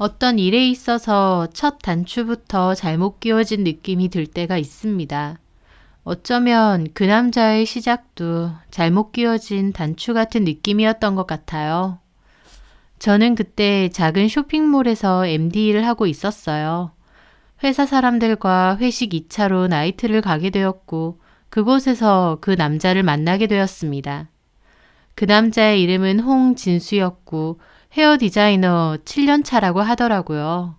어떤 일에 있어서 첫 단추부터 잘못 끼워진 느낌이 들 때가 있습니다. 어쩌면 그 남자의 시작도 잘못 끼워진 단추 같은 느낌이었던 것 같아요. 저는 그때 작은 쇼핑몰에서 MD 일을 하고 있었어요. 회사 사람들과 회식 2차로 나이트를 가게 되었고 그곳에서 그 남자를 만나게 되었습니다. 그 남자의 이름은 홍진수였고 헤어 디자이너 7년 차라고 하더라고요.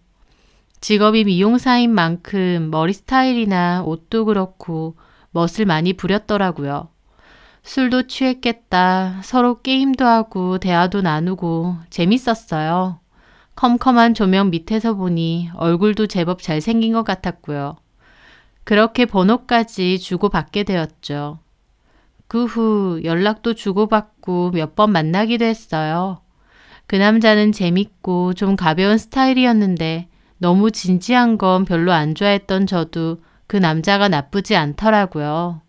직업이 미용사인 만큼 머리 스타일이나 옷도 그렇고 멋을 많이 부렸더라고요. 술도 취했겠다. 서로 게임도 하고 대화도 나누고 재밌었어요. 컴컴한 조명 밑에서 보니 얼굴도 제법 잘생긴 것 같았고요. 그렇게 번호까지 주고받게 되었죠. 그 후 연락도 주고받고 몇 번 만나기도 했어요. 그 남자는 재밌고 좀 가벼운 스타일이었는데 너무 진지한 건 별로 안 좋아했던 저도 그 남자가 나쁘지 않더라고요.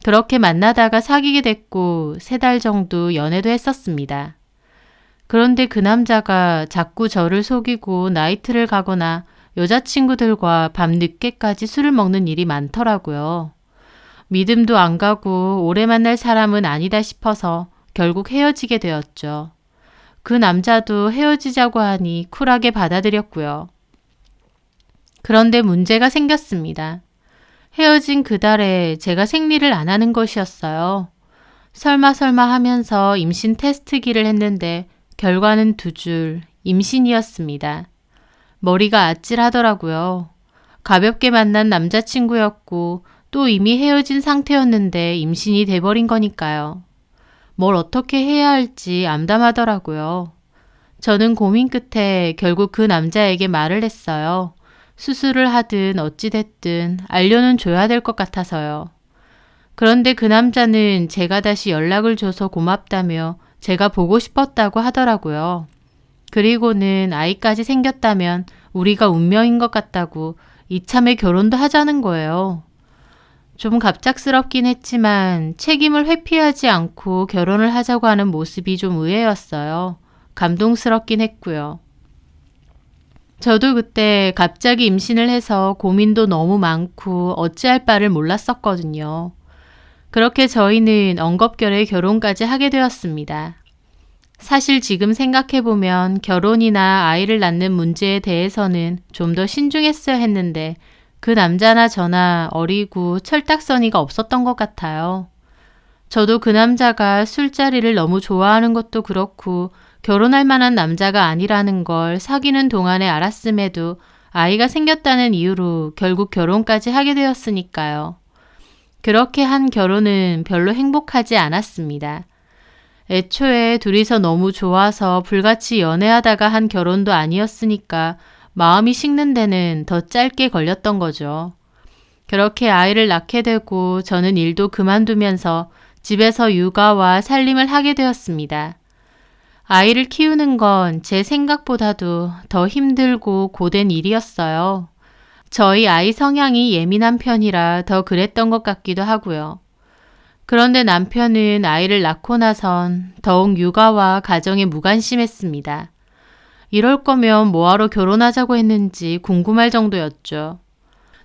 그렇게 만나다가 사귀게 됐고 3달 정도 연애도 했었습니다. 그런데 그 남자가 자꾸 저를 속이고 나이트를 가거나 여자친구들과 밤 늦게까지 술을 먹는 일이 많더라고요. 믿음도 안 가고 오래 만날 사람은 아니다 싶어서 결국 헤어지게 되었죠. 그 남자도 헤어지자고 하니 쿨하게 받아들였고요. 그런데 문제가 생겼습니다. 헤어진 그달에 제가 생리를 안 하는 것이었어요. 설마 하면서 임신 테스트기를 했는데 결과는 2줄 임신이었습니다. 머리가 아찔하더라고요. 가볍게 만난 남자친구였고 또 이미 헤어진 상태였는데 임신이 돼버린 거니까요. 뭘 어떻게 해야 할지 암담하더라고요. 저는 고민 끝에 결국 그 남자에게 말을 했어요. 수술을 하든 어찌됐든 알려는 줘야 될 것 같아서요. 그런데 그 남자는 제가 다시 연락을 줘서 고맙다며 제가 보고 싶었다고 하더라고요. 그리고는 아이까지 생겼다면 우리가 운명인 것 같다고 이참에 결혼도 하자는 거예요. 좀 갑작스럽긴 했지만 책임을 회피하지 않고 결혼을 하자고 하는 모습이 좀 의외였어요. 감동스럽긴 했고요. 저도 그때 갑자기 임신을 해서 고민도 너무 많고 어찌할 바를 몰랐었거든요. 그렇게 저희는 엉겁결에 결혼까지 하게 되었습니다. 사실 지금 생각해보면 결혼이나 아이를 낳는 문제에 대해서는 좀 더 신중했어야 했는데 그 남자나 저나 어리고 철딱서니가 없었던 것 같아요. 저도 그 남자가 술자리를 너무 좋아하는 것도 그렇고 결혼할 만한 남자가 아니라는 걸 사귀는 동안에 알았음에도 아이가 생겼다는 이유로 결국 결혼까지 하게 되었으니까요. 그렇게 한 결혼은 별로 행복하지 않았습니다. 애초에 둘이서 너무 좋아서 불같이 연애하다가 한 결혼도 아니었으니까 마음이 식는 데는 더 짧게 걸렸던 거죠. 그렇게 아이를 낳게 되고 저는 일도 그만두면서 집에서 육아와 살림을 하게 되었습니다. 아이를 키우는 건 제 생각보다도 더 힘들고 고된 일이었어요. 저희 아이 성향이 예민한 편이라 더 그랬던 것 같기도 하고요. 그런데 남편은 아이를 낳고 나선 더욱 육아와 가정에 무관심했습니다. 이럴 거면 뭐하러 결혼하자고 했는지 궁금할 정도였죠.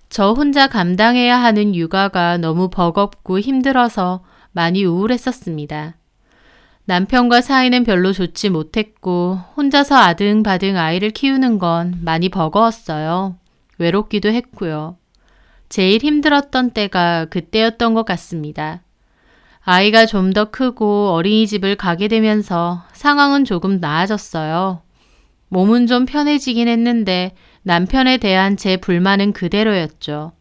저 혼자 감당해야 하는 육아가 너무 버겁고 힘들어서 많이 우울했었습니다. 남편과 사이는 별로 좋지 못했고 혼자서 아등바등 아이를 키우는 건 많이 버거웠어요. 외롭기도 했고요. 제일 힘들었던 때가 그때였던 것 같습니다. 아이가 좀 더 크고 어린이집을 가게 되면서 상황은 조금 나아졌어요. 몸은 좀 편해지긴 했는데 남편에 대한 제 불만은 그대로였죠.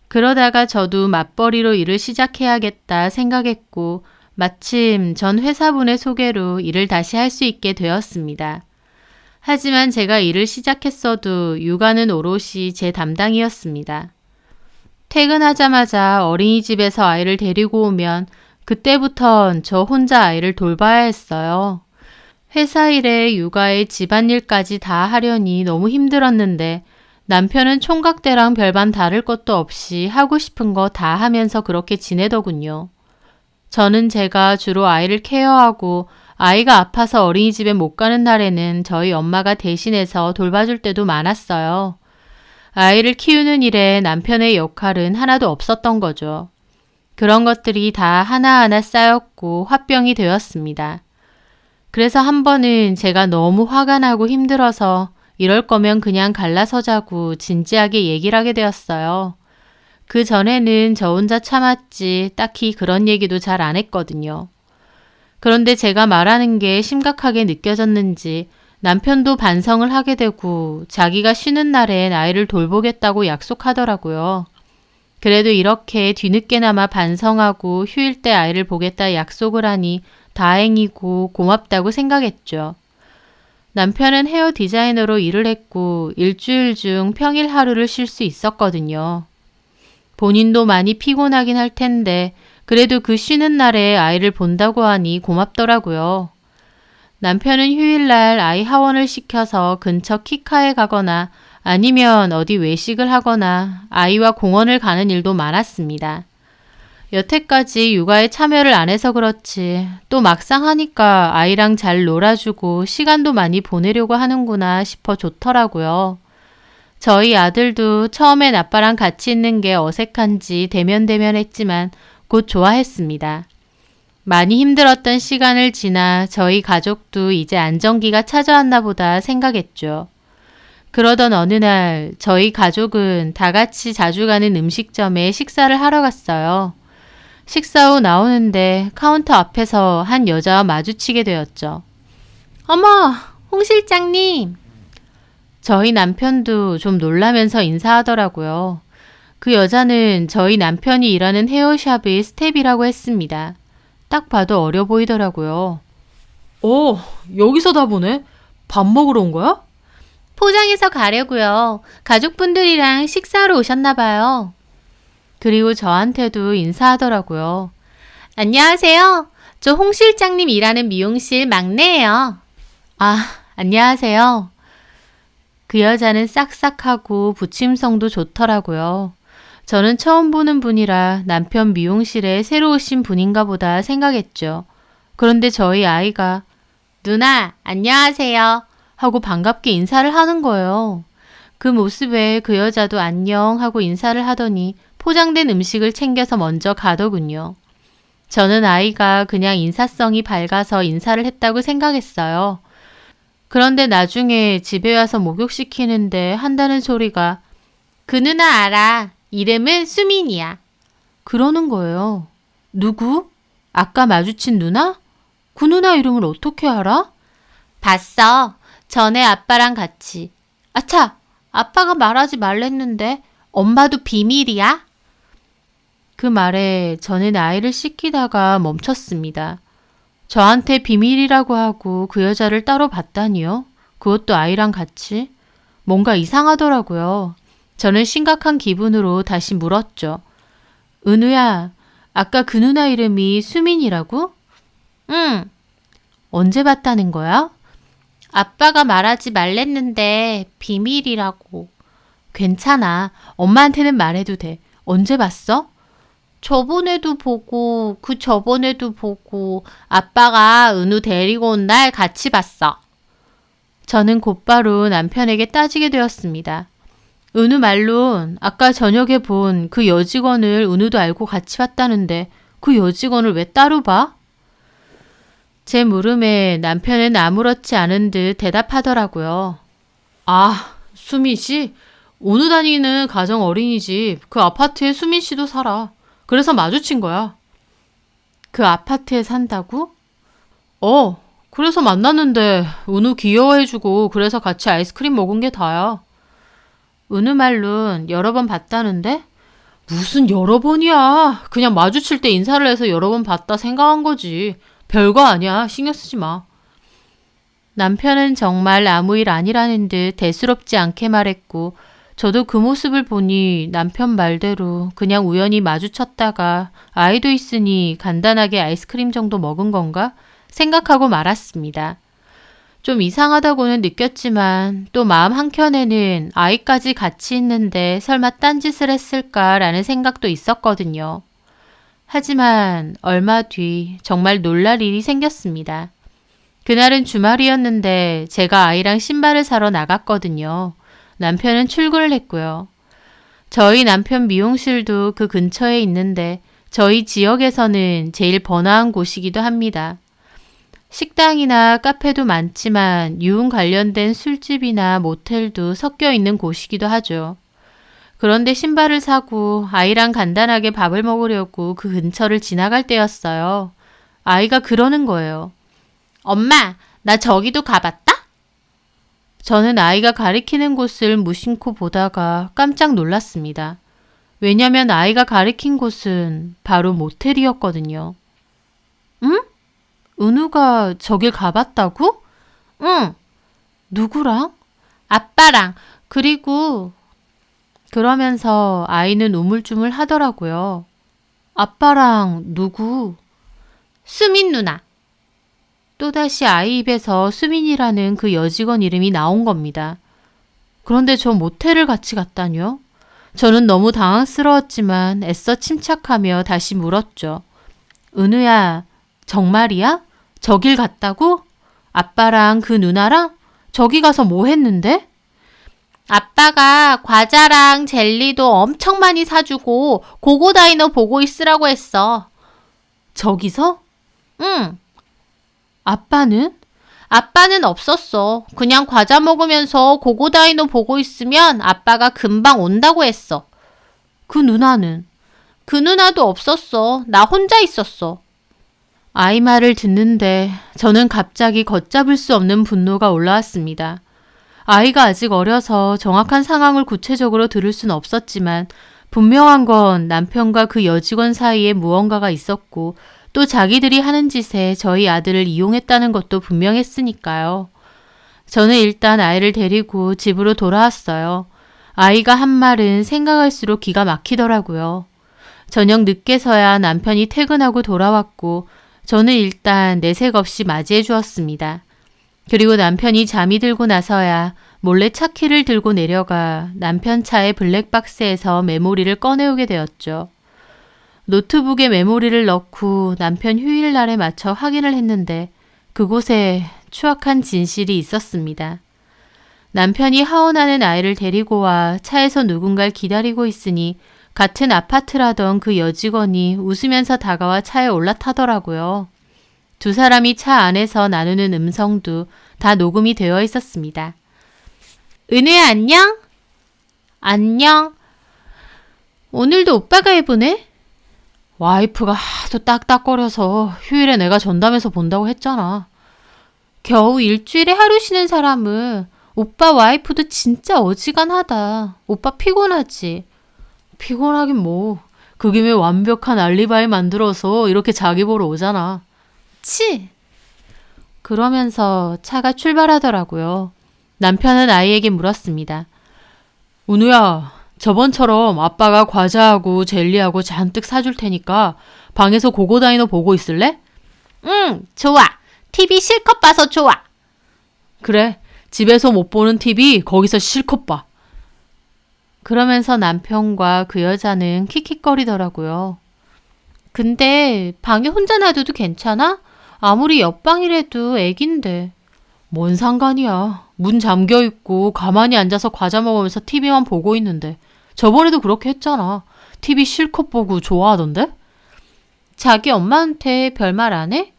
그러다가 저도 맞벌이로 일을 시작해야겠다 생각했고 마침 전 회사분의 소개로 일을 다시 할 수 있게 되었습니다. 하지만 제가 일을 시작했어도 육아는 오롯이 제 담당이었습니다. 퇴근하자마자 어린이집에서 아이를 데리고 오면 그때부턴 저 혼자 아이를 돌봐야 했어요. 회사 일에 육아에 집안일까지 다 하려니 너무 힘들었는데 남편은 총각대랑 별반 다를 것도 없이 하고 싶은 거 다 하면서 그렇게 지내더군요. 저는 제가 주로 아이를 케어하고 아이가 아파서 어린이집에 못 가는 날에는 저희 엄마가 대신해서 돌봐줄 때도 많았어요. 아이를 키우는 일에 남편의 역할은 하나도 없었던 거죠. 그런 것들이 다 하나하나 쌓였고 화병이 되었습니다. 그래서 한 번은 제가 너무 화가 나고 힘들어서 이럴 거면 그냥 갈라서자고 진지하게 얘기를 하게 되었어요. 그 전에는 저 혼자 참았지 딱히 그런 얘기도 잘 안 했거든요. 그런데 제가 말하는 게 심각하게 느껴졌는지 남편도 반성을 하게 되고 자기가 쉬는 날엔 아이를 돌보겠다고 약속하더라고요. 그래도 이렇게 뒤늦게나마 반성하고 휴일 때 아이를 보겠다 약속을 하니 다행이고 고맙다고 생각했죠. 남편은 헤어 디자이너로 일을 했고 일주일 중 평일 하루를 쉴 수 있었거든요. 본인도 많이 피곤하긴 할 텐데 그래도 그 쉬는 날에 아이를 본다고 하니 고맙더라고요. 남편은 휴일날 아이 하원을 시켜서 근처 키카에 가거나 아니면 어디 외식을 하거나 아이와 공원을 가는 일도 많았습니다. 여태까지 육아에 참여를 안 해서 그렇지 또 막상 하니까 아이랑 잘 놀아주고 시간도 많이 보내려고 하는구나 싶어 좋더라고요. 저희 아들도 처음엔 아빠랑 같이 있는 게 어색한지 대면대면했지만 곧 좋아했습니다. 많이 힘들었던 시간을 지나 저희 가족도 이제 안정기가 찾아왔나 보다 생각했죠. 그러던 어느 날 저희 가족은 다 같이 자주 가는 음식점에 식사를 하러 갔어요. 식사 후 나오는데 카운터 앞에서 한 여자와 마주치게 되었죠. 어머, 홍 실장님! 저희 남편도 좀 놀라면서 인사하더라고요. 그 여자는 저희 남편이 일하는 헤어샵의 스텝이라고 했습니다. 딱 봐도 어려 보이더라고요. 여기서 다 보네? 밥 먹으러 온 거야? 포장해서 가려고요. 가족분들이랑 식사하러 오셨나 봐요. 그리고 저한테도 인사하더라고요. 안녕하세요. 저 홍 실장님 일하는 미용실 막내예요. 아, 안녕하세요. 그 여자는 싹싹하고 부침성도 좋더라고요. 저는 처음 보는 분이라 남편 미용실에 새로 오신 분인가 보다 생각했죠. 그런데 저희 아이가 누나, 안녕하세요. 하고 반갑게 인사를 하는 거예요. 그 모습에 그 여자도 안녕 하고 인사를 하더니 포장된 음식을 챙겨서 먼저 가더군요. 저는 아이가 그냥 인사성이 밝아서 인사를 했다고 생각했어요. 그런데 나중에 집에 와서 목욕시키는데 한다는 소리가 그 누나 알아. 이름은 수민이야. 그러는 거예요. 누구? 아까 마주친 누나? 그 누나 이름을 어떻게 알아? 봤어. 전에 아빠랑 같이. 아차! 아빠가 말하지 말랬는데 엄마도 비밀이야? 그 말에 저는 아이를 씻기다가 멈췄습니다. 저한테 비밀이라고 하고 그 여자를 따로 봤다니요? 그것도 아이랑 같이? 뭔가 이상하더라고요. 저는 심각한 기분으로 다시 물었죠. 은우야, 아까 그 누나 이름이 수민이라고? 응. 언제 봤다는 거야? 아빠가 말하지 말랬는데 비밀이라고. 괜찮아. 엄마한테는 말해도 돼. 언제 봤어? 저번에도 보고 그 저번에도 보고 아빠가 은우 데리고 온 날 같이 봤어. 저는 곧바로 남편에게 따지게 되었습니다. 은우 말론 아까 저녁에 본 그 여직원을 은우도 알고 같이 봤다는데 그 여직원을 왜 따로 봐? 제 물음에 남편은 아무렇지 않은 듯 대답하더라고요. 아, 수민 씨? 은우 다니는 가정 어린이집 그 아파트에 수민 씨도 살아. 그래서 마주친 거야. 그 아파트에 산다고? 그래서 만났는데 은우 귀여워해주고 그래서 같이 아이스크림 먹은 게 다야. 은우 말론 여러 번 봤다는데? 무슨 여러 번이야. 그냥 마주칠 때 인사를 해서 여러 번 봤다 생각한 거지. 별거 아니야. 신경 쓰지 마. 남편은 정말 아무 일 아니라는 듯 대수롭지 않게 말했고 저도 그 모습을 보니 남편 말대로 그냥 우연히 마주쳤다가 아이도 있으니 간단하게 아이스크림 정도 먹은 건가 생각하고 말았습니다. 좀 이상하다고는 느꼈지만 또 마음 한켠에는 아이까지 같이 있는데 설마 딴짓을 했을까라는 생각도 있었거든요. 하지만 얼마 뒤 정말 놀랄 일이 생겼습니다. 그날은 주말이었는데 제가 아이랑 신발을 사러 나갔거든요. 남편은 출근을 했고요. 저희 남편 미용실도 그 근처에 있는데 저희 지역에서는 제일 번화한 곳이기도 합니다. 식당이나 카페도 많지만 유흥 관련된 술집이나 모텔도 섞여 있는 곳이기도 하죠. 그런데 신발을 사고 아이랑 간단하게 밥을 먹으려고 그 근처를 지나갈 때였어요. 아이가 그러는 거예요. 엄마, 나 저기도 가봤다? 저는 아이가 가리키는 곳을 무심코 보다가 깜짝 놀랐습니다. 왜냐면 아이가 가리킨 곳은 바로 모텔이었거든요. 응? 은우가 저길 가봤다고? 응. 누구랑? 아빠랑. 그리고 그러면서 아이는 우물쭈물 하더라고요. 아빠랑 누구? 수민 누나. 또다시 아이 입에서 수민이라는 그 여직원 이름이 나온 겁니다. 그런데 저 모텔을 같이 갔다뇨? 저는 너무 당황스러웠지만 애써 침착하며 다시 물었죠. 은우야, 정말이야? 저길 갔다고? 아빠랑 그 누나랑? 저기 가서 뭐 했는데? 아빠가 과자랑 젤리도 엄청 많이 사주고 고고다이너 보고 있으라고 했어. 저기서? 응. 아빠는? 아빠는 없었어. 그냥 과자 먹으면서 고고다이노 보고 있으면 아빠가 금방 온다고 했어. 그 누나는? 그 누나도 없었어. 나 혼자 있었어. 아이 말을 듣는데 저는 갑자기 걷잡을 수 없는 분노가 올라왔습니다. 아이가 아직 어려서 정확한 상황을 구체적으로 들을 순 없었지만 분명한 건 남편과 그 여직원 사이에 무언가가 있었고 또 자기들이 하는 짓에 저희 아들을 이용했다는 것도 분명했으니까요. 저는 일단 아이를 데리고 집으로 돌아왔어요. 아이가 한 말은 생각할수록 기가 막히더라고요. 저녁 늦게서야 남편이 퇴근하고 돌아왔고 저는 일단 내색 없이 맞이해 주었습니다. 그리고 남편이 잠이 들고 나서야 몰래 차키를 들고 내려가 남편 차의 블랙박스에서 메모리를 꺼내오게 되었죠. 노트북에 메모리를 넣고 남편 휴일날에 맞춰 확인을 했는데 그곳에 추악한 진실이 있었습니다. 남편이 하원하는 아이를 데리고 와 차에서 누군가를 기다리고 있으니 같은 아파트라던 그 여직원이 웃으면서 다가와 차에 올라타더라고요. 두 사람이 차 안에서 나누는 음성도 다 녹음이 되어 있었습니다. 은우야 안녕? 안녕. 오늘도 오빠가 해보네? 와이프가 하도 딱딱거려서 휴일에 내가 전담해서 본다고 했잖아. 겨우 일주일에 하루 쉬는 사람은 오빠 와이프도 진짜 어지간하다. 오빠 피곤하지? 피곤하긴 뭐. 그 김에 완벽한 알리바이 만들어서 이렇게 자기 보러 오잖아. 치! 그러면서 차가 출발하더라고요. 남편은 아이에게 물었습니다. 은우야, 저번처럼 아빠가 과자하고 젤리하고 잔뜩 사줄 테니까 방에서 고고다이너 보고 있을래? 응, 좋아. TV 실컷 봐서 좋아. 그래, 집에서 못 보는 TV 거기서 실컷 봐. 그러면서 남편과 그 여자는 킥킥거리더라고요. 근데 방에 혼자 놔둬도 괜찮아? 아무리 옆방이라도 애긴데. 뭔 상관이야. 문 잠겨있고 가만히 앉아서 과자 먹으면서 TV만 보고 있는데. 저번에도 그렇게 했잖아. TV 실컷 보고 좋아하던데? 자기 엄마한테 별말 안 해?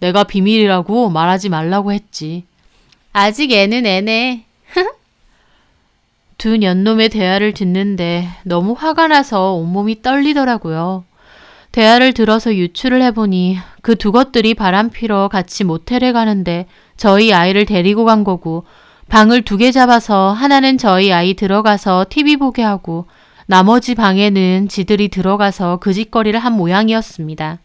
내가 비밀이라고 말하지 말라고 했지. 아직 애는 애네. 두 년놈의 대화를 듣는데 너무 화가 나서 온몸이 떨리더라고요. 대화를 들어서 유추를 해보니 그 두 것들이 바람피러 같이 모텔에 가는데 저희 아이를 데리고 간 거고 방을 두 개 잡아서 하나는 저희 아이 들어가서 TV 보게 하고 나머지 방에는 지들이 들어가서 그 짓거리를 한 모양이었습니다.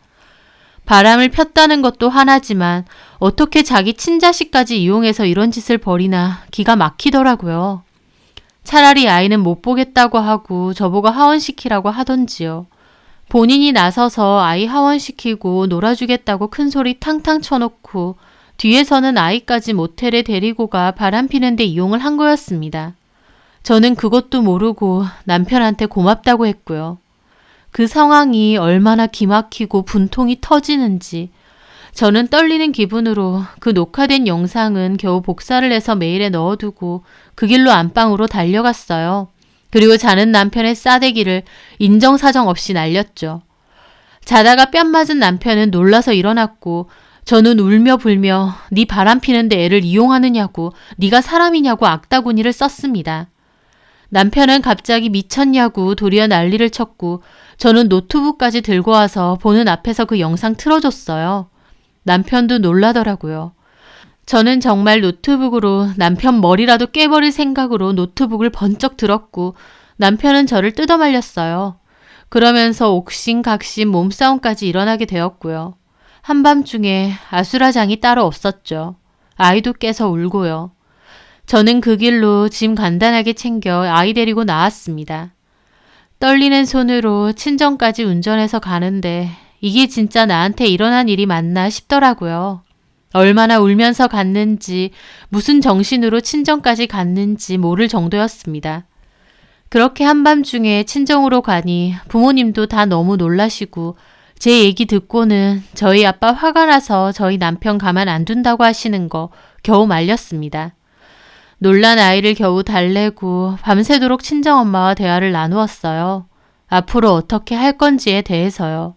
바람을 폈다는 것도 하나지만 어떻게 자기 친자식까지 이용해서 이런 짓을 벌이나 기가 막히더라고요. 차라리 아이는 못 보겠다고 하고 저보고 하원시키라고 하던지요. 본인이 나서서 아이 하원시키고 놀아주겠다고 큰소리 탕탕 쳐놓고 뒤에서는 아이까지 모텔에 데리고 가 바람피는데 이용을 한 거였습니다. 저는 그것도 모르고 남편한테 고맙다고 했고요. 그 상황이 얼마나 기막히고 분통이 터지는지 저는 떨리는 기분으로 그 녹화된 영상은 겨우 복사를 해서 메일에 넣어두고 그 길로 안방으로 달려갔어요. 그리고 자는 남편의 싸대기를 인정사정 없이 날렸죠. 자다가 뺨 맞은 남편은 놀라서 일어났고 저는 울며 불며 네 바람 피는데 애를 이용하느냐고 네가 사람이냐고 악다구니를 썼습니다. 남편은 갑자기 미쳤냐고 도리어 난리를 쳤고 저는 노트북까지 들고 와서 보는 앞에서 그 영상 틀어줬어요. 남편도 놀라더라고요. 저는 정말 노트북으로 남편 머리라도 깨버릴 생각으로 노트북을 번쩍 들었고 남편은 저를 뜯어말렸어요. 그러면서 옥신각신 몸싸움까지 일어나게 되었고요. 한밤중에 아수라장이 따로 없었죠. 아이도 깨서 울고요. 저는 그 길로 짐 간단하게 챙겨 아이 데리고 나왔습니다. 떨리는 손으로 친정까지 운전해서 가는데 이게 진짜 나한테 일어난 일이 맞나 싶더라고요. 얼마나 울면서 갔는지 무슨 정신으로 친정까지 갔는지 모를 정도였습니다. 그렇게 한밤중에 친정으로 가니 부모님도 다 너무 놀라시고 제 얘기 듣고는 저희 아빠 화가 나서 저희 남편 가만 안 둔다고 하시는 거 겨우 말렸습니다. 놀란 아이를 겨우 달래고 밤새도록 친정엄마와 대화를 나누었어요. 앞으로 어떻게 할 건지에 대해서요.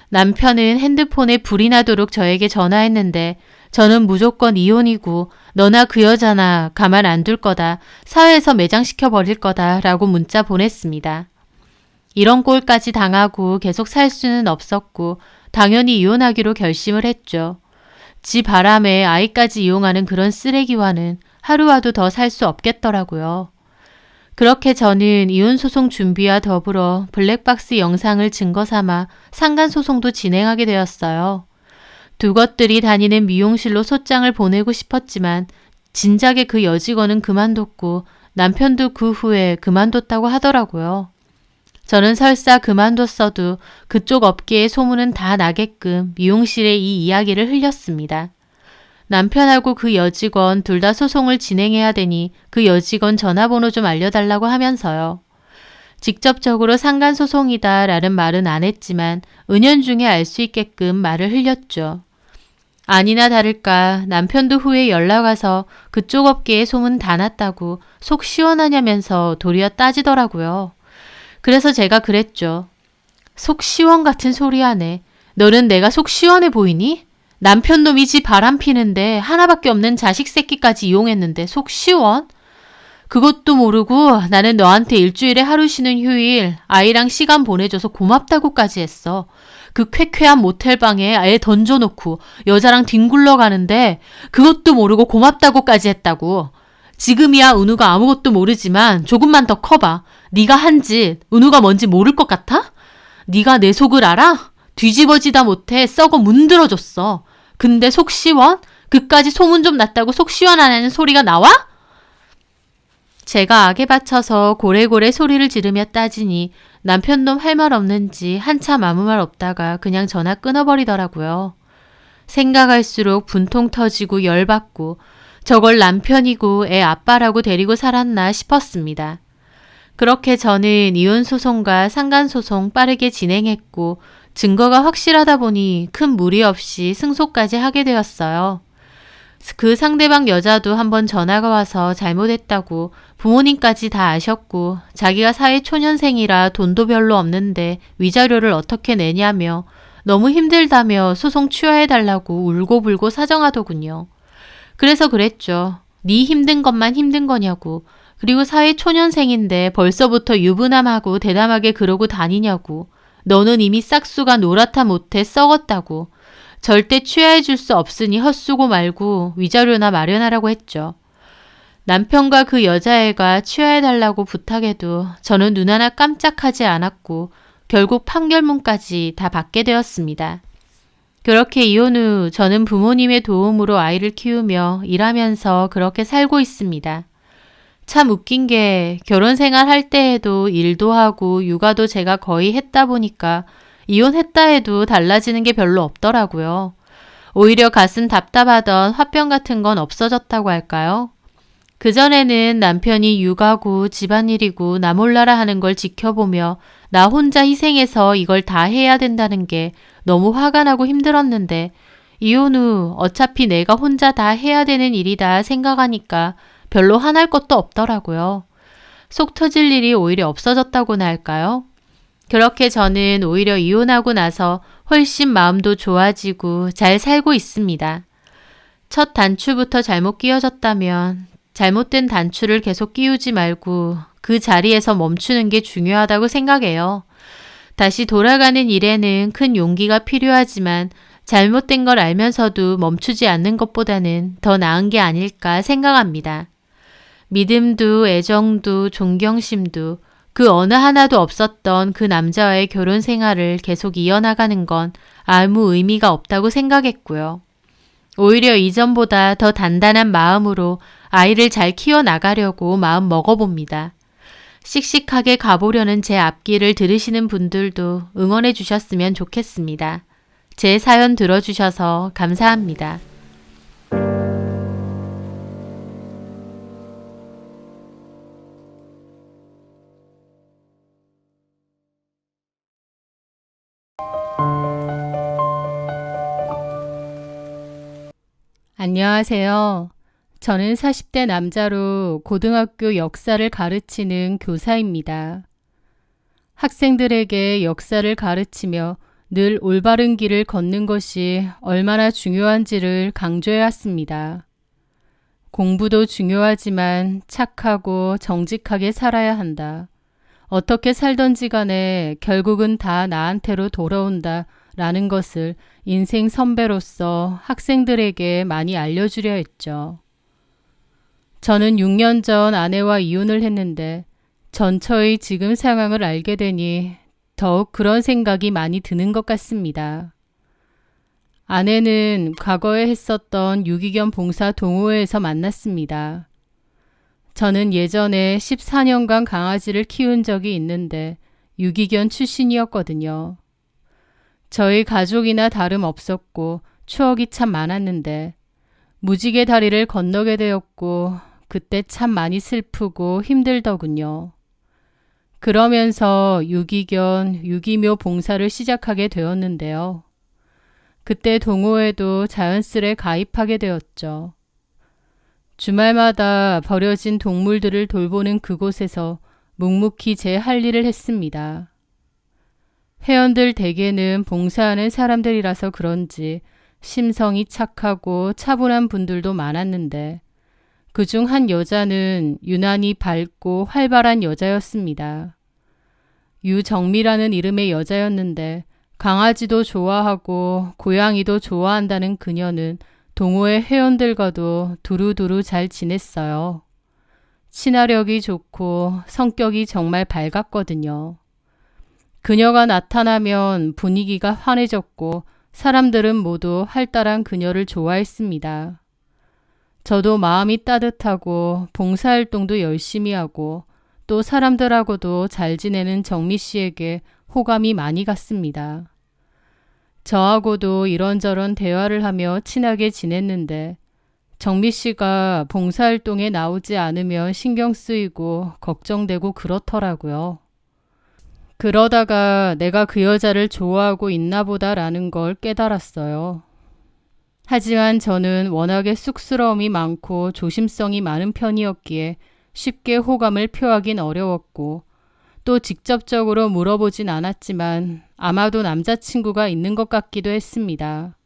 남편은 핸드폰에 불이 나도록 저에게 전화했는데 저는 무조건 이혼이고 너나 그 여자나 가만 안 둘 거다. 사회에서 매장시켜 버릴 거다 라고 문자 보냈습니다. 이런 꼴까지 당하고 계속 살 수는 없었고 당연히 이혼하기로 결심을 했죠. 지 바람에 아이까지 이용하는 그런 쓰레기와는 하루와도 더 살 수 없겠더라고요. 그렇게 저는 이혼소송 준비와 더불어 블랙박스 영상을 증거 삼아 상간소송도 진행하게 되었어요. 두 것들이 다니는 미용실로 소장을 보내고 싶었지만 진작에 그 여직원은 그만뒀고 남편도 그 후에 그만뒀다고 하더라고요. 저는 설사 그만뒀어도 그쪽 업계의 소문은 다 나게끔 미용실에 이 이야기를 흘렸습니다. 남편하고 그 여직원 둘 다 소송을 진행해야 되니 그 여직원 전화번호 좀 알려달라고 하면서요. 직접적으로 상간소송이다 라는 말은 안 했지만 은연중에 알 수 있게끔 말을 흘렸죠. 아니나 다를까 남편도 후에 연락 와서 그쪽 업계에 소문 다 났다고 속 시원하냐면서 도리어 따지더라고요. 그래서 제가 그랬죠. 속 시원 같은 소리 하네. 너는 내가 속 시원해 보이니? 남편 놈이 지 바람 피는데 하나밖에 없는 자식 새끼까지 이용했는데 속 시원? 그것도 모르고 나는 너한테 일주일에 하루 쉬는 휴일 아이랑 시간 보내줘서 고맙다고까지 했어. 그 쾌쾌한 모텔방에 애 던져놓고 여자랑 뒹굴러 가는데 그것도 모르고 고맙다고까지 했다고. 지금이야 은우가 아무것도 모르지만 조금만 더 커봐. 네가 한 짓 은우가 뭔지 모를 것 같아? 네가 내 속을 알아? 뒤집어지다 못해 썩어 문드러졌어. 근데 속 시원? 그까지 소문 좀 났다고 속 시원하냐는 소리가 나와? 제가 악에 받쳐서 고래고래 소리를 지르며 따지니 남편놈 할 말 없는지 한참 아무 말 없다가 그냥 전화 끊어버리더라고요. 생각할수록 분통 터지고 열받고 저걸 남편이고 애 아빠라고 데리고 살았나 싶었습니다. 그렇게 저는 이혼소송과 상간소송 빠르게 진행했고 증거가 확실하다 보니 큰 무리 없이 승소까지 하게 되었어요. 그 상대방 여자도 한번 전화가 와서 잘못했다고 부모님까지 다 아셨고 자기가 사회 초년생이라 돈도 별로 없는데 위자료를 어떻게 내냐며 너무 힘들다며 소송 취하해달라고 울고불고 사정하더군요. 그래서 그랬죠. 네 힘든 것만 힘든 거냐고. 그리고 사회 초년생인데 벌써부터 유부남하고 대담하게 그러고 다니냐고. 너는 이미 싹수가 노랗다 못해 썩었다고. 절대 취하해 줄 수 없으니 헛수고 말고 위자료나 마련하라고 했죠. 남편과 그 여자애가 취하해달라고 부탁해도 저는 눈 하나 깜짝하지 않았고 결국 판결문까지 다 받게 되었습니다. 그렇게 이혼 후 저는 부모님의 도움으로 아이를 키우며 일하면서 그렇게 살고 있습니다. 참 웃긴 게 결혼 생활 할 때에도 일도 하고 육아도 제가 거의 했다 보니까 이혼했다 해도 달라지는 게 별로 없더라고요. 오히려 가슴 답답하던 화병 같은 건 없어졌다고 할까요? 그전에는 남편이 육아고 집안일이고 나 몰라라 하는 걸 지켜보며 나 혼자 희생해서 이걸 다 해야 된다는 게 너무 화가 나고 힘들었는데 이혼 후 어차피 내가 혼자 다 해야 되는 일이다 생각하니까 별로 화날 것도 없더라고요. 속 터질 일이 오히려 없어졌다고나 할까요? 그렇게 저는 오히려 이혼하고 나서 훨씬 마음도 좋아지고 잘 살고 있습니다. 첫 단추부터 잘못 끼워졌다면 잘못된 단추를 계속 끼우지 말고 그 자리에서 멈추는 게 중요하다고 생각해요. 다시 돌아가는 일에는 큰 용기가 필요하지만 잘못된 걸 알면서도 멈추지 않는 것보다는 더 나은 게 아닐까 생각합니다. 믿음도 애정도 존경심도 그 어느 하나도 없었던 그 남자와의 결혼 생활을 계속 이어나가는 건 아무 의미가 없다고 생각했고요. 오히려 이전보다 더 단단한 마음으로 아이를 잘 키워나가려고 마음 먹어봅니다. 씩씩하게 가보려는 제 앞길을 들으시는 분들도 응원해 주셨으면 좋겠습니다. 제 사연 들어주셔서 감사합니다. 안녕하세요. 저는 40대 남자로 고등학교 역사를 가르치는 교사입니다. 학생들에게 역사를 가르치며 늘 올바른 길을 걷는 것이 얼마나 중요한지를 강조해 왔습니다. 공부도 중요하지만 착하고 정직하게 살아야 한다. 어떻게 살던지 간에 결국은 다 나한테로 돌아온다 라는 것을 인생 선배로서 학생들에게 많이 알려주려 했죠. 저는 6년 전 아내와 이혼을 했는데 전처의 지금 상황을 알게 되니 더욱 그런 생각이 많이 드는 것 같습니다. 아내는 과거에 했었던 유기견 봉사 동호회에서 만났습니다. 저는 예전에 14년간 강아지를 키운 적이 있는데 유기견 출신이었거든요. 저희 가족이나 다름없었고 추억이 참 많았는데 무지개 다리를 건너게 되었고 그때 참 많이 슬프고 힘들더군요. 그러면서 유기견, 유기묘 봉사를 시작하게 되었는데요. 그때 동호회도 자연스레 가입하게 되었죠. 주말마다 버려진 동물들을 돌보는 그곳에서 묵묵히 제 할 일을 했습니다. 회원들 대개는 봉사하는 사람들이라서 그런지 심성이 착하고 차분한 분들도 많았는데 그중 한 여자는 유난히 밝고 활발한 여자였습니다. 유정미라는 이름의 여자였는데 강아지도 좋아하고 고양이도 좋아한다는 그녀는 동호회 회원들과도 두루두루 잘 지냈어요. 친화력이 좋고 성격이 정말 밝았거든요. 그녀가 나타나면 분위기가 환해졌고 사람들은 모두 활달한 그녀를 좋아했습니다. 저도 마음이 따뜻하고 봉사활동도 열심히 하고 또 사람들하고도 잘 지내는 정미 씨에게 호감이 많이 갔습니다. 저하고도 이런저런 대화를 하며 친하게 지냈는데 정미 씨가 봉사활동에 나오지 않으면 신경 쓰이고 걱정되고 그렇더라고요. 그러다가 내가 그 여자를 좋아하고 있나 보다라는 걸 깨달았어요. 하지만 저는 워낙에 쑥스러움이 많고 조심성이 많은 편이었기에 쉽게 호감을 표하긴 어려웠고 또 직접적으로 물어보진 않았지만 아마도 남자친구가 있는 것 같기도 했습니다.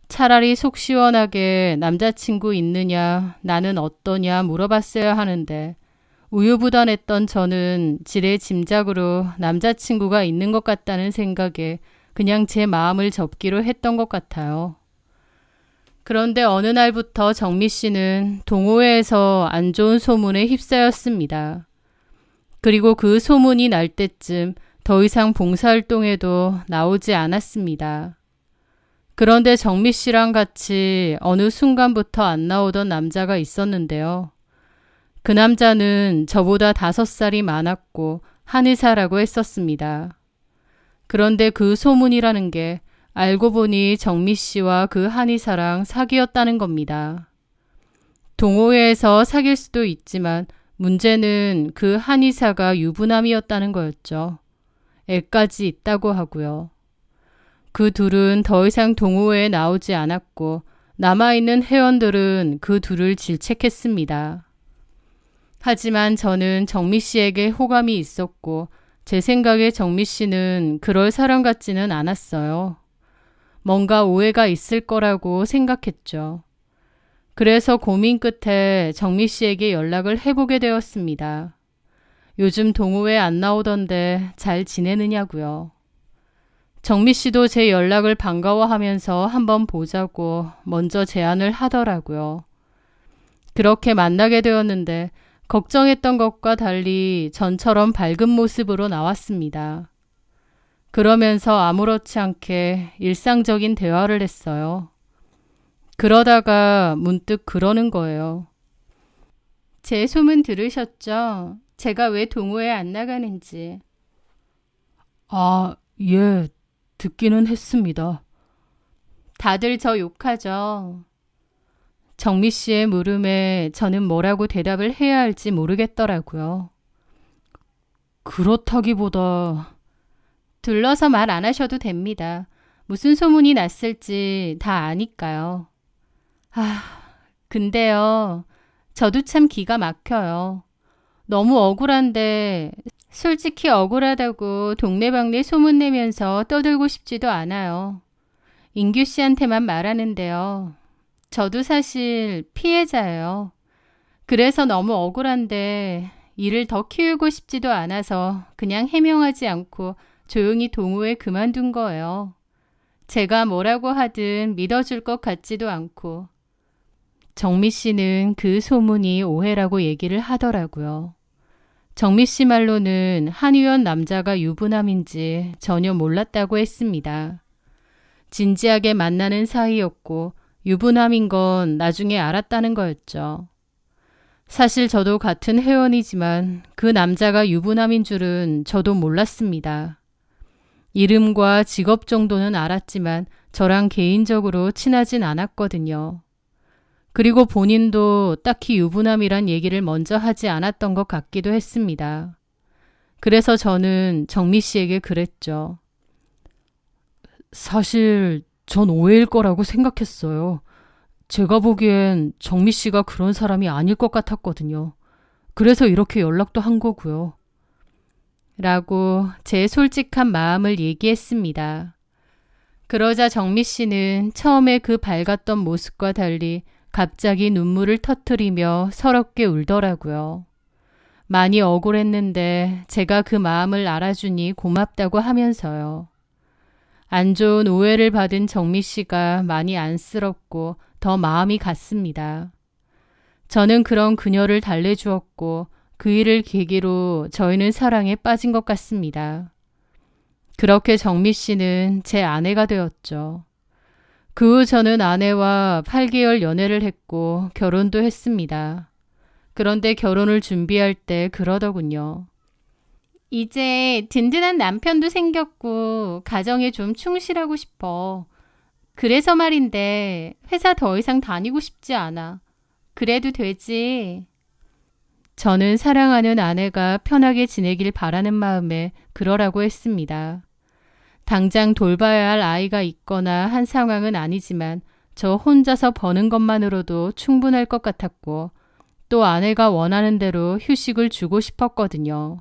차라리 속 시원하게 남자친구 있느냐, 나는 어떠냐 물어봤어야 하는데 우유부단했던 저는 지레 짐작으로 남자친구가 있는 것 같다는 생각에 그냥 제 마음을 접기로 했던 것 같아요. 그런데 어느 날부터 정미 씨는 동호회에서 안 좋은 소문에 휩싸였습니다. 그리고 그 소문이 날 때쯤 더 이상 봉사활동에도 나오지 않았습니다. 그런데 정미 씨랑 같이 어느 순간부터 안 나오던 남자가 있었는데요. 그 남자는 저보다 5살이 많았고 한의사라고 했었습니다. 그런데 그 소문이라는 게 알고 보니 정미 씨와 그 한의사랑 사귀었다는 겁니다. 동호회에서 사귈 수도 있지만 문제는 그 한의사가 유부남이었다는 거였죠. 애까지 있다고 하고요. 그 둘은 더 이상 동호회에 나오지 않았고 남아있는 회원들은 그 둘을 질책했습니다. 하지만 저는 정미 씨에게 호감이 있었고 제 생각에 정미 씨는 그럴 사람 같지는 않았어요. 뭔가 오해가 있을 거라고 생각했죠. 그래서 고민 끝에 정미 씨에게 연락을 해보게 되었습니다. 요즘 동호회 안 나오던데 잘 지내느냐고요. 정미 씨도 제 연락을 반가워하면서 한번 보자고 먼저 제안을 하더라고요. 그렇게 만나게 되었는데 걱정했던 것과 달리 전처럼 밝은 모습으로 나왔습니다. 그러면서 아무렇지 않게 일상적인 대화를 했어요. 그러다가 문득 그러는 거예요. 제 소문 들으셨죠? 제가 왜 동호회에 안 나가는지. 아, 예, 듣기는 했습니다. 다들 저 욕하죠. 정미 씨의 물음에 저는 뭐라고 대답을 해야 할지 모르겠더라고요. 그렇다기보다 둘러서 말 안 하셔도 됩니다. 무슨 소문이 났을지 다 아니까요. 근데요. 저도 참 기가 막혀요. 너무 억울한데 솔직히 억울하다고 동네방네 소문내면서 떠들고 싶지도 않아요. 인규 씨한테만 말하는데요. 저도 사실 피해자예요. 그래서 너무 억울한데 일을 더 키우고 싶지도 않아서 그냥 해명하지 않고 조용히 동호회 그만둔 거예요. 제가 뭐라고 하든 믿어줄 것 같지도 않고. 정미 씨는 그 소문이 오해라고 얘기를 하더라고요. 정미 씨 말로는 한의원 남자가 유부남인지 전혀 몰랐다고 했습니다. 진지하게 만나는 사이였고 유부남인 건 나중에 알았다는 거였죠. 사실 저도 같은 회원이지만 그 남자가 유부남인 줄은 저도 몰랐습니다. 이름과 직업 정도는 알았지만 저랑 개인적으로 친하진 않았거든요. 그리고 본인도 딱히 유부남이란 얘기를 먼저 하지 않았던 것 같기도 했습니다. 그래서 저는 정미 씨에게 그랬죠. 사실 전 오해일 거라고 생각했어요. 제가 보기엔 정미 씨가 그런 사람이 아닐 것 같았거든요. 그래서 이렇게 연락도 한 거고요. 라고 제 솔직한 마음을 얘기했습니다. 그러자 정미 씨는 처음에 그 밝았던 모습과 달리 갑자기 눈물을 터뜨리며 서럽게 울더라고요. 많이 억울했는데 제가 그 마음을 알아주니 고맙다고 하면서요. 안 좋은 오해를 받은 정미 씨가 많이 안쓰럽고 더 마음이 갔습니다. 저는 그런 그녀를 달래주었고 그 일을 계기로 저희는 사랑에 빠진 것 같습니다. 그렇게 정미 씨는 제 아내가 되었죠. 그 후 저는 아내와 8개월 연애를 했고 결혼도 했습니다. 그런데 결혼을 준비할 때 그러더군요. 이제 든든한 남편도 생겼고 가정에 좀 충실하고 싶어. 그래서 말인데 회사 더 이상 다니고 싶지 않아. 그래도 되지. 저는 사랑하는 아내가 편하게 지내길 바라는 마음에 그러라고 했습니다. 당장 돌봐야 할 아이가 있거나 한 상황은 아니지만 저 혼자서 버는 것만으로도 충분할 것 같았고 또 아내가 원하는 대로 휴식을 주고 싶었거든요.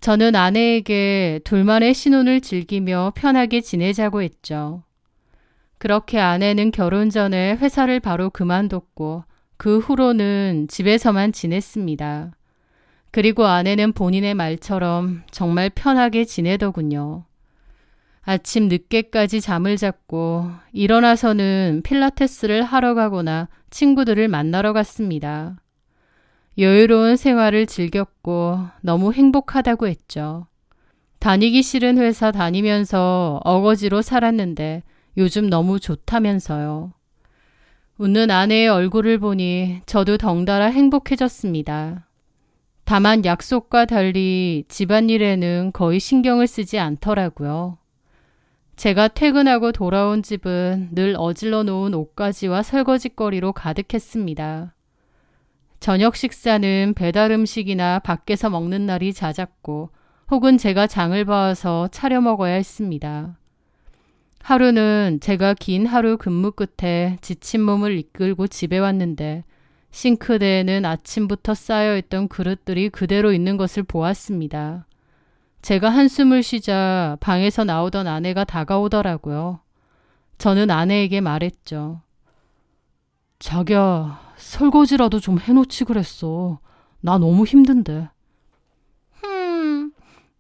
저는 아내에게 둘만의 신혼을 즐기며 편하게 지내자고 했죠. 그렇게 아내는 결혼 전에 회사를 바로 그만뒀고 그 후로는 집에서만 지냈습니다. 그리고 아내는 본인의 말처럼 정말 편하게 지내더군요. 아침 늦게까지 잠을 잤고 일어나서는 필라테스를 하러 가거나 친구들을 만나러 갔습니다. 여유로운 생활을 즐겼고 너무 행복하다고 했죠. 다니기 싫은 회사 다니면서 어거지로 살았는데 요즘 너무 좋다면서요. 웃는 아내의 얼굴을 보니 저도 덩달아 행복해졌습니다. 다만 약속과 달리 집안일에는 거의 신경을 쓰지 않더라고요. 제가 퇴근하고 돌아온 집은 늘 어질러 놓은 옷가지와 설거지거리로 가득했습니다. 저녁 식사는 배달 음식이나 밖에서 먹는 날이 잦았고 혹은 제가 장을 봐서 차려 먹어야 했습니다. 하루는 제가 긴 하루 근무 끝에 지친 몸을 이끌고 집에 왔는데 싱크대에는 아침부터 쌓여있던 그릇들이 그대로 있는 것을 보았습니다. 제가 한숨을 쉬자 방에서 나오던 아내가 다가오더라고요. 저는 아내에게 말했죠. 자기야, 설거지라도 좀 해놓지 그랬어. 나 너무 힘든데.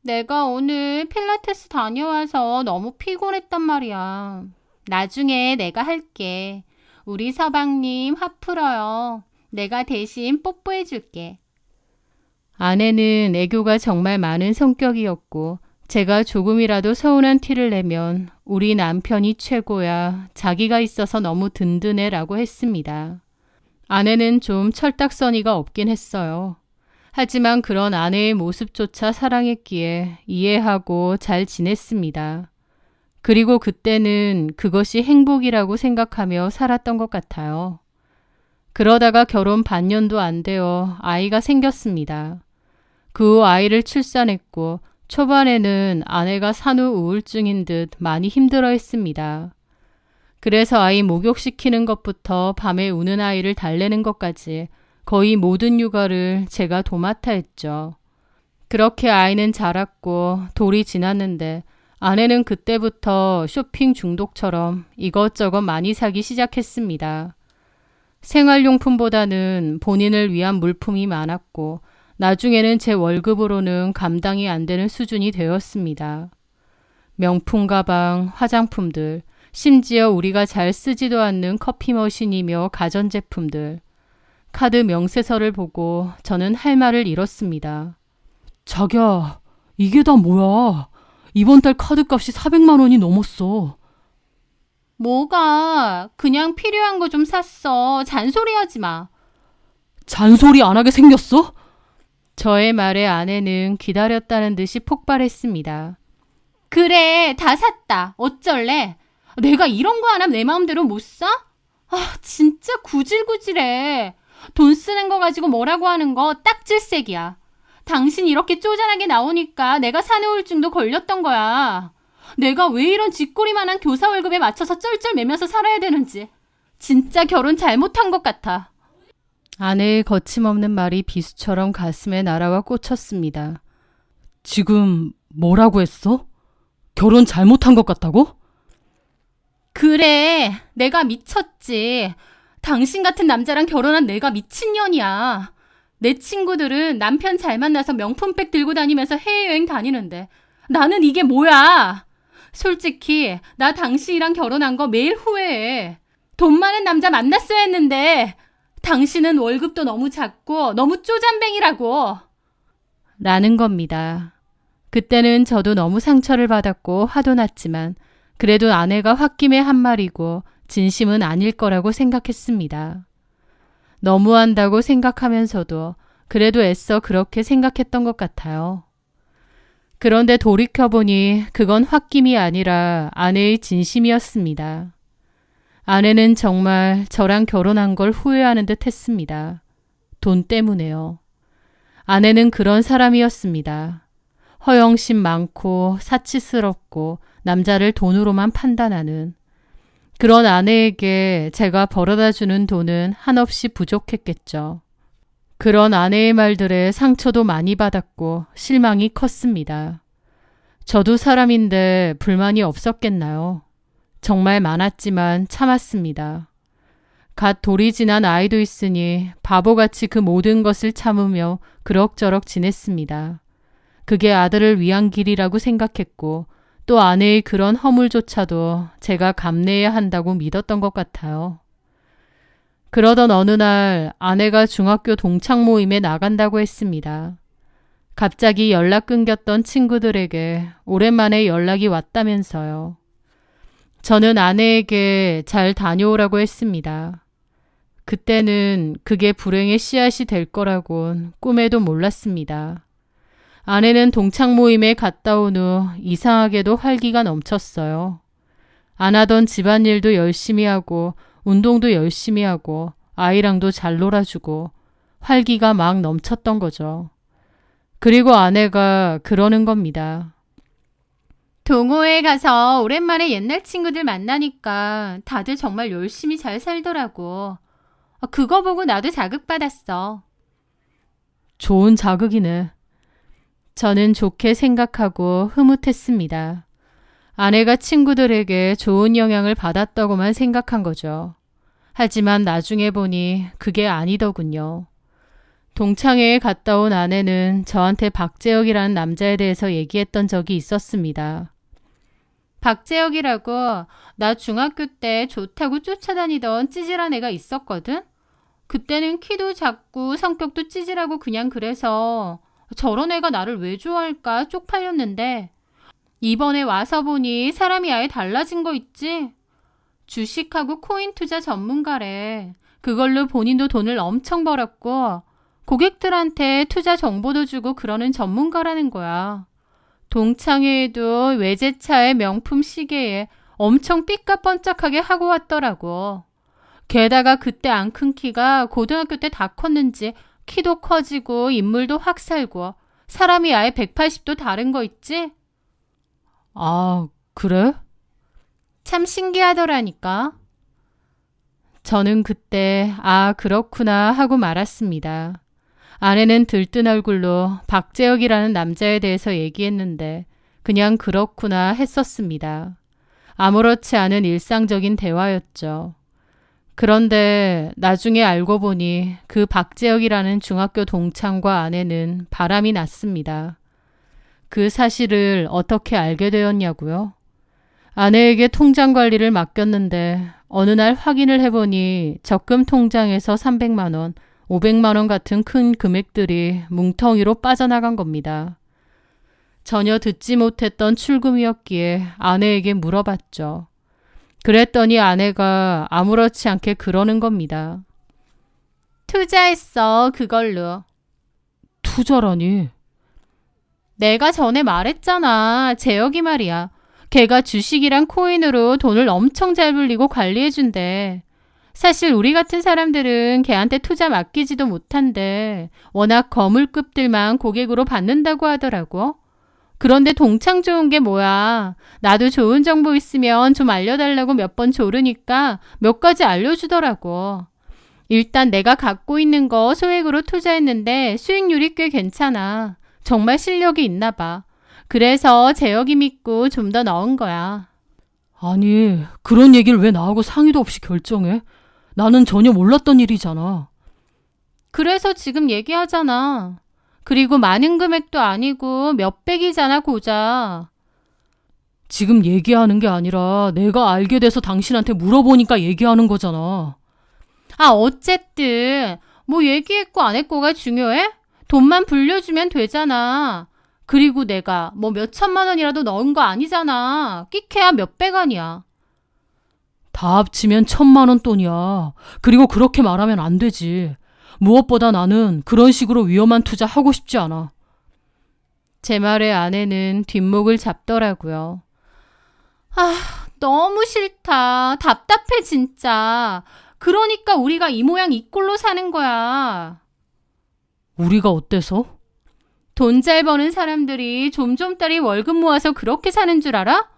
내가 오늘 필라테스 다녀와서 너무 피곤했단 말이야. 나중에 내가 할게. 우리 서방님 화 풀어요. 내가 대신 뽀뽀해줄게. 아내는 애교가 정말 많은 성격이었고 제가 조금이라도 서운한 티를 내면 우리 남편이 최고야. 자기가 있어서 너무 든든해 라고 했습니다. 아내는 좀 철딱서니가 없긴 했어요. 하지만 그런 아내의 모습조차 사랑했기에 이해하고 잘 지냈습니다. 그리고 그때는 그것이 행복이라고 생각하며 살았던 것 같아요. 그러다가 결혼 반년도 안 되어 아이가 생겼습니다. 그 후 아이를 출산했고 초반에는 아내가 산후 우울증인 듯 많이 힘들어했습니다. 그래서 아이 목욕시키는 것부터 밤에 우는 아이를 달래는 것까지 거의 모든 육아를 제가 도맡아 했죠. 그렇게 아이는 자랐고 돌이 지났는데 아내는 그때부터 쇼핑 중독처럼 이것저것 많이 사기 시작했습니다. 생활용품보다는 본인을 위한 물품이 많았고 나중에는 제 월급으로는 감당이 안 되는 수준이 되었습니다. 명품 가방, 화장품들, 심지어 우리가 잘 쓰지도 않는 커피 머신이며 가전제품들, 카드 명세서를 보고 저는 할 말을 잃었습니다. 자기야, 이게 다 뭐야? 이번 달 카드값이 400만 원이 넘었어. 뭐가? 그냥 필요한 거 좀 샀어. 잔소리하지 마. 잔소리 안 하게 생겼어? 저의 말에 아내는 기다렸다는 듯이 폭발했습니다. 그래, 다 샀다. 어쩔래? 내가 이런 거 하나 내 마음대로 못 사? 아, 진짜 구질구질해. 돈 쓰는 거 가지고 뭐라고 하는 거 딱 질색이야. 당신 이렇게 쪼잔하게 나오니까 내가 산후우울증도 걸렸던 거야. 내가 왜 이런 쥐꼬리만한 교사 월급에 맞춰서 쩔쩔매면서 살아야 되는지. 진짜 결혼 잘못한 것 같아. 아내의 거침없는 말이 비수처럼 가슴에 날아와 꽂혔습니다. 지금 뭐라고 했어? 결혼 잘못한 것 같다고? 그래, 내가 미쳤지. 당신 같은 남자랑 결혼한 내가 미친년이야. 내 친구들은 남편 잘 만나서 명품백 들고 다니면서 해외여행 다니는데 나는 이게 뭐야? 솔직히 나 당신이랑 결혼한 거 매일 후회해. 돈 많은 남자 만났어야 했는데 당신은 월급도 너무 작고 너무 쪼잔뱅이라고. 라는 겁니다. 그때는 저도 너무 상처를 받았고 화도 났지만 그래도 아내가 홧김에 한 말이고 진심은 아닐 거라고 생각했습니다. 너무한다고 생각하면서도 그래도 애써 그렇게 생각했던 것 같아요. 그런데 돌이켜보니 그건 홧김이 아니라 아내의 진심이었습니다. 아내는 정말 저랑 결혼한 걸 후회하는 듯 했습니다. 돈 때문에요. 아내는 그런 사람이었습니다. 허영심 많고 사치스럽고 남자를 돈으로만 판단하는 그런 아내에게 제가 벌어다주는 돈은 한없이 부족했겠죠. 그런 아내의 말들에 상처도 많이 받았고 실망이 컸습니다. 저도 사람인데 불만이 없었겠나요? 정말 많았지만 참았습니다. 갓 돌이 지난 아이도 있으니 바보같이 그 모든 것을 참으며 그럭저럭 지냈습니다. 그게 아들을 위한 길이라고 생각했고 또 아내의 그런 허물조차도 제가 감내해야 한다고 믿었던 것 같아요. 그러던 어느 날 아내가 중학교 동창 모임에 나간다고 했습니다. 갑자기 연락 끊겼던 친구들에게 오랜만에 연락이 왔다면서요. 저는 아내에게 잘 다녀오라고 했습니다. 그때는 그게 불행의 씨앗이 될 거라곤 꿈에도 몰랐습니다. 아내는 동창 모임에 갔다 온 후 이상하게도 활기가 넘쳤어요. 안 하던 집안일도 열심히 하고 운동도 열심히 하고 아이랑도 잘 놀아주고 활기가 막 넘쳤던 거죠. 그리고 아내가 그러는 겁니다. 동호회에 가서 오랜만에 옛날 친구들 만나니까 다들 정말 열심히 잘 살더라고. 그거 보고 나도 자극받았어. 좋은 자극이네. 저는 좋게 생각하고 흐뭇했습니다. 아내가 친구들에게 좋은 영향을 받았다고만 생각한 거죠. 하지만 나중에 보니 그게 아니더군요. 동창회에 갔다 온 아내는 저한테 박재혁이라는 남자에 대해서 얘기했던 적이 있었습니다. 박재혁이라고 나 중학교 때 좋다고 쫓아다니던 찌질한 애가 있었거든? 그때는 키도 작고 성격도 찌질하고 그냥 그래서 저런 애가 나를 왜 좋아할까 쪽팔렸는데 이번에 와서 보니 사람이 아예 달라진 거 있지? 주식하고 코인 투자 전문가래. 그걸로 본인도 돈을 엄청 벌었고 고객들한테 투자 정보도 주고 그러는 전문가라는 거야. 동창회에도 외제차에 명품 시계에 엄청 삐까뻔쩍하게 하고 왔더라고. 게다가 그때 안 큰 키가 고등학교 때 다 컸는지 키도 커지고 인물도 확 살고 사람이 아예 180도 다른 거 있지? 아, 그래? 참 신기하더라니까. 저는 그때 그렇구나 하고 말았습니다. 아내는 들뜬 얼굴로 박재혁이라는 남자에 대해서 얘기했는데 그냥 그렇구나 했었습니다. 아무렇지 않은 일상적인 대화였죠. 그런데 나중에 알고 보니 그 박재혁이라는 중학교 동창과 아내는 바람이 났습니다. 그 사실을 어떻게 알게 되었냐고요? 아내에게 통장 관리를 맡겼는데 어느 날 확인을 해보니 적금 통장에서 300만 원, 500만 원 같은 큰 금액들이 뭉텅이로 빠져나간 겁니다. 전혀 듣지 못했던 출금이었기에 아내에게 물어봤죠. 그랬더니 아내가 아무렇지 않게 그러는 겁니다. 투자했어, 그걸로. 투자라니? 내가 전에 말했잖아. 재혁이 말이야. 걔가 주식이랑 코인으로 돈을 엄청 잘 불리고 관리해준대. 사실 우리 같은 사람들은 걔한테 투자 맡기지도 못한데 워낙 거물급들만 고객으로 받는다고 하더라고. 그런데 동창 좋은 게 뭐야. 나도 좋은 정보 있으면 좀 알려달라고 몇 번 조르니까 몇 가지 알려주더라고. 일단 내가 갖고 있는 거 소액으로 투자했는데 수익률이 꽤 괜찮아. 정말 실력이 있나 봐. 그래서 재혁이 믿고 좀 더 넣은 거야. 아니, 그런 얘기를 왜 나하고 상의도 없이 결정해? 나는 전혀 몰랐던 일이잖아. 그래서 지금 얘기하잖아. 그리고 많은 금액도 아니고 몇백이잖아, 고작. 지금 얘기하는 게 아니라 내가 알게 돼서 당신한테 물어보니까 얘기하는 거잖아. 어쨌든 뭐 얘기했고 안 했고가 중요해? 돈만 불려주면 되잖아. 그리고 내가 뭐 몇천만 원이라도 넣은 거 아니잖아. 끼케야 몇백 원이야. 다 합치면 1,000만 원 돈이야. 그리고 그렇게 말하면 안 되지. 무엇보다 나는 그런 식으로 위험한 투자 하고 싶지 않아. 제 말에 아내는 뒷목을 잡더라고요. 너무 싫다. 답답해 진짜. 그러니까 우리가 이 모양 이 꼴로 사는 거야. 우리가 어때서? 돈 잘 버는 사람들이 좀따리 월급 모아서 그렇게 사는 줄 알아?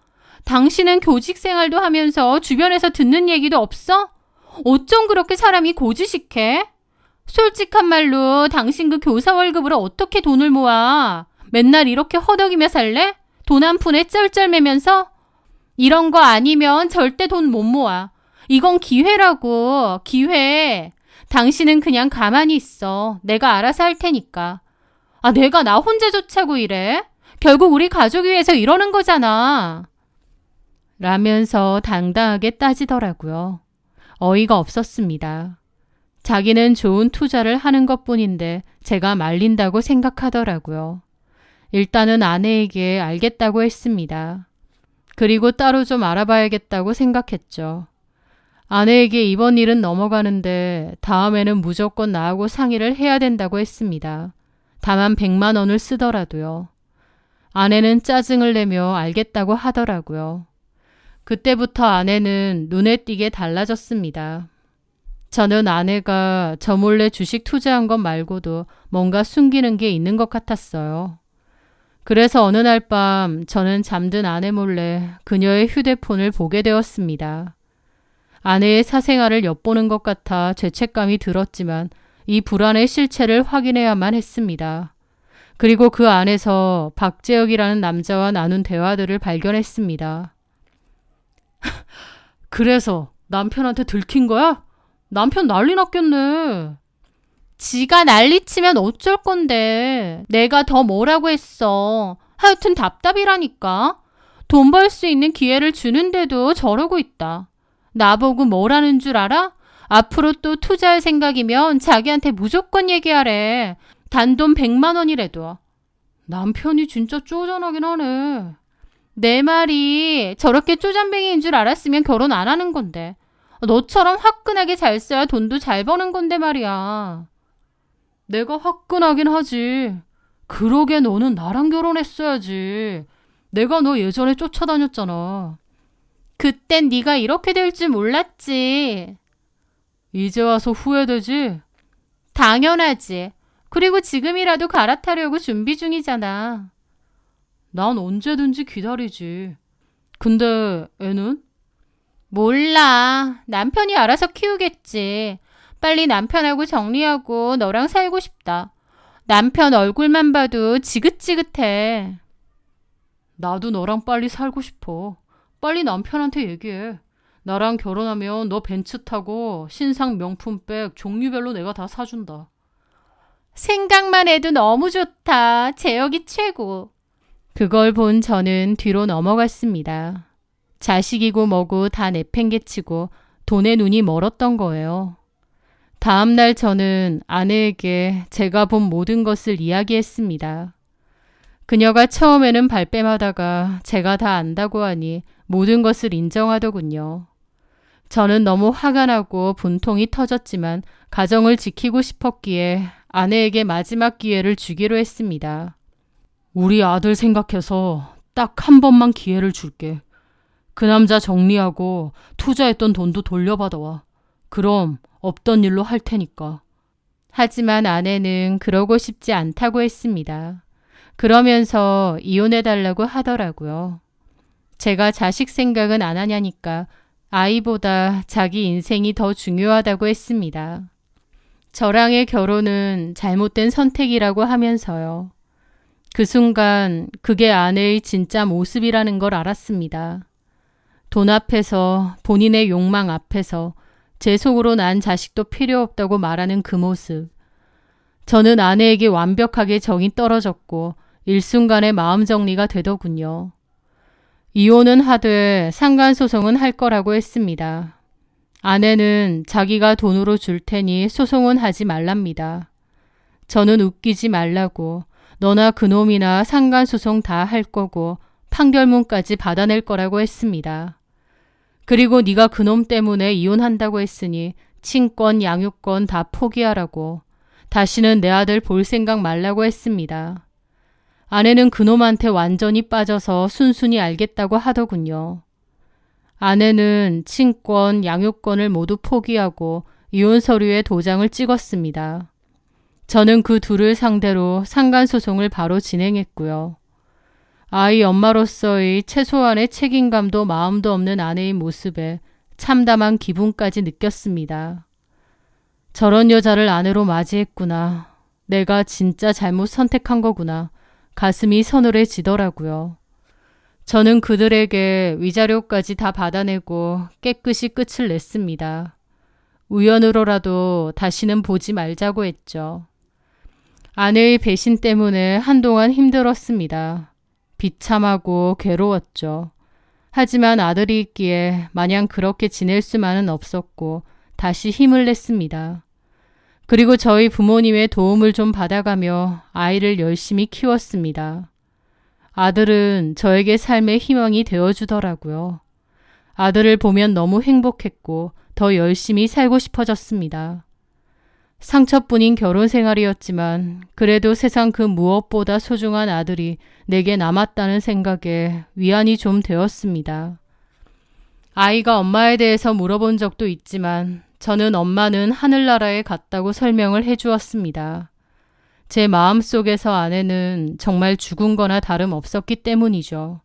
당신은 교직 생활도 하면서 주변에서 듣는 얘기도 없어? 어쩜 그렇게 사람이 고지식해? 솔직한 말로 당신 그 교사 월급으로 어떻게 돈을 모아? 맨날 이렇게 허덕이며 살래? 돈 한 푼에 쩔쩔매면서? 이런 거 아니면 절대 돈 못 모아. 이건 기회라고, 기회. 당신은 그냥 가만히 있어. 내가 알아서 할 테니까. 내가 나 혼자 좋자고 이래? 결국 우리 가족 위해서 이러는 거잖아. 라면서 당당하게 따지더라고요. 어이가 없었습니다. 자기는 좋은 투자를 하는 것뿐인데 제가 말린다고 생각하더라고요. 일단은 아내에게 알겠다고 했습니다. 그리고 따로 좀 알아봐야겠다고 생각했죠. 아내에게 이번 일은 넘어가는데 다음에는 무조건 나하고 상의를 해야 된다고 했습니다. 다만 100만 원을 쓰더라도요. 아내는 짜증을 내며 알겠다고 하더라고요. 그때부터 아내는 눈에 띄게 달라졌습니다. 저는 아내가 저 몰래 주식 투자한 것 말고도 뭔가 숨기는 게 있는 것 같았어요. 그래서 어느 날 밤 저는 잠든 아내 몰래 그녀의 휴대폰을 보게 되었습니다. 아내의 사생활을 엿보는 것 같아 죄책감이 들었지만 이 불안의 실체를 확인해야만 했습니다. 그리고 그 안에서 박재혁이라는 남자와 나눈 대화들을 발견했습니다. 그래서 남편한테 들킨 거야? 남편 난리 났겠네. 지가 난리치면 어쩔 건데. 내가 더 뭐라고 했어. 하여튼 답답이라니까. 돈 벌 수 있는 기회를 주는데도 저러고 있다. 나보고 뭐라는 줄 알아? 앞으로 또 투자할 생각이면 자기한테 무조건 얘기하래. 단돈 100만 원이라도. 남편이 진짜 쪼잔하긴 하네. 내 말이 저렇게 쪼잔뱅이인 줄 알았으면 결혼 안 하는 건데. 너처럼 화끈하게 잘 써야 돈도 잘 버는 건데 말이야. 내가 화끈하긴 하지. 그러게 너는 나랑 결혼했어야지. 내가 너 예전에 쫓아다녔잖아. 그땐 네가 이렇게 될 줄 몰랐지. 이제 와서 후회되지? 당연하지. 그리고 지금이라도 갈아타려고 준비 중이잖아. 난 언제든지 기다리지. 근데 애는? 몰라. 남편이 알아서 키우겠지. 빨리 남편하고 정리하고 너랑 살고 싶다. 남편 얼굴만 봐도 지긋지긋해. 나도 너랑 빨리 살고 싶어. 빨리 남편한테 얘기해. 나랑 결혼하면 너 벤츠 타고 신상 명품백 종류별로 내가 다 사준다. 생각만 해도 너무 좋다. 재혁이 최고. 그걸 본 저는 뒤로 넘어갔습니다. 자식이고 뭐고 다 내팽개치고 돈에 눈이 멀었던 거예요. 다음 날 저는 아내에게 제가 본 모든 것을 이야기했습니다. 그녀가 처음에는 발뺌하다가 제가 다 안다고 하니 모든 것을 인정하더군요. 저는 너무 화가 나고 분통이 터졌지만 가정을 지키고 싶었기에 아내에게 마지막 기회를 주기로 했습니다. 우리 아들 생각해서 딱 한 번만 기회를 줄게. 그 남자 정리하고 투자했던 돈도 돌려받아와. 그럼 없던 일로 할 테니까. 하지만 아내는 그러고 싶지 않다고 했습니다. 그러면서 이혼해달라고 하더라고요. 제가 자식 생각은 안 하냐니까 아이보다 자기 인생이 더 중요하다고 했습니다. 저랑의 결혼은 잘못된 선택이라고 하면서요. 그 순간 그게 아내의 진짜 모습이라는 걸 알았습니다. 돈 앞에서 본인의 욕망 앞에서 제 속으로 난 자식도 필요 없다고 말하는 그 모습. 저는 아내에게 완벽하게 정이 떨어졌고 일순간에 마음 정리가 되더군요. 이혼은 하되 상간소송은 할 거라고 했습니다. 아내는 자기가 돈으로 줄 테니 소송은 하지 말랍니다. 저는 웃기지 말라고 너나 그놈이나 상간소송 다 할 거고 판결문까지 받아낼 거라고 했습니다. 그리고 네가 그놈 때문에 이혼한다고 했으니 친권, 양육권 다 포기하라고. 다시는 내 아들 볼 생각 말라고 했습니다. 아내는 그놈한테 완전히 빠져서 순순히 알겠다고 하더군요. 아내는 친권, 양육권을 모두 포기하고 이혼 서류에 도장을 찍었습니다. 저는 그 둘을 상대로 상간소송을 바로 진행했고요. 아이 엄마로서의 최소한의 책임감도 마음도 없는 아내의 모습에 참담한 기분까지 느꼈습니다. 저런 여자를 아내로 맞이했구나. 내가 진짜 잘못 선택한 거구나. 가슴이 서늘해지더라고요. 저는 그들에게 위자료까지 다 받아내고 깨끗이 끝을 냈습니다. 우연으로라도 다시는 보지 말자고 했죠. 아내의 배신 때문에 한동안 힘들었습니다. 비참하고 괴로웠죠. 하지만 아들이 있기에 마냥 그렇게 지낼 수만은 없었고 다시 힘을 냈습니다. 그리고 저희 부모님의 도움을 좀 받아가며 아이를 열심히 키웠습니다. 아들은 저에게 삶의 희망이 되어주더라고요. 아들을 보면 너무 행복했고 더 열심히 살고 싶어졌습니다. 상처뿐인 결혼 생활이었지만 그래도 세상 그 무엇보다 소중한 아들이 내게 남았다는 생각에 위안이 좀 되었습니다. 아이가 엄마에 대해서 물어본 적도 있지만 저는 엄마는 하늘나라에 갔다고 설명을 해주었습니다. 제 마음속에서 아내는 정말 죽은 거나 다름없었기 때문이죠.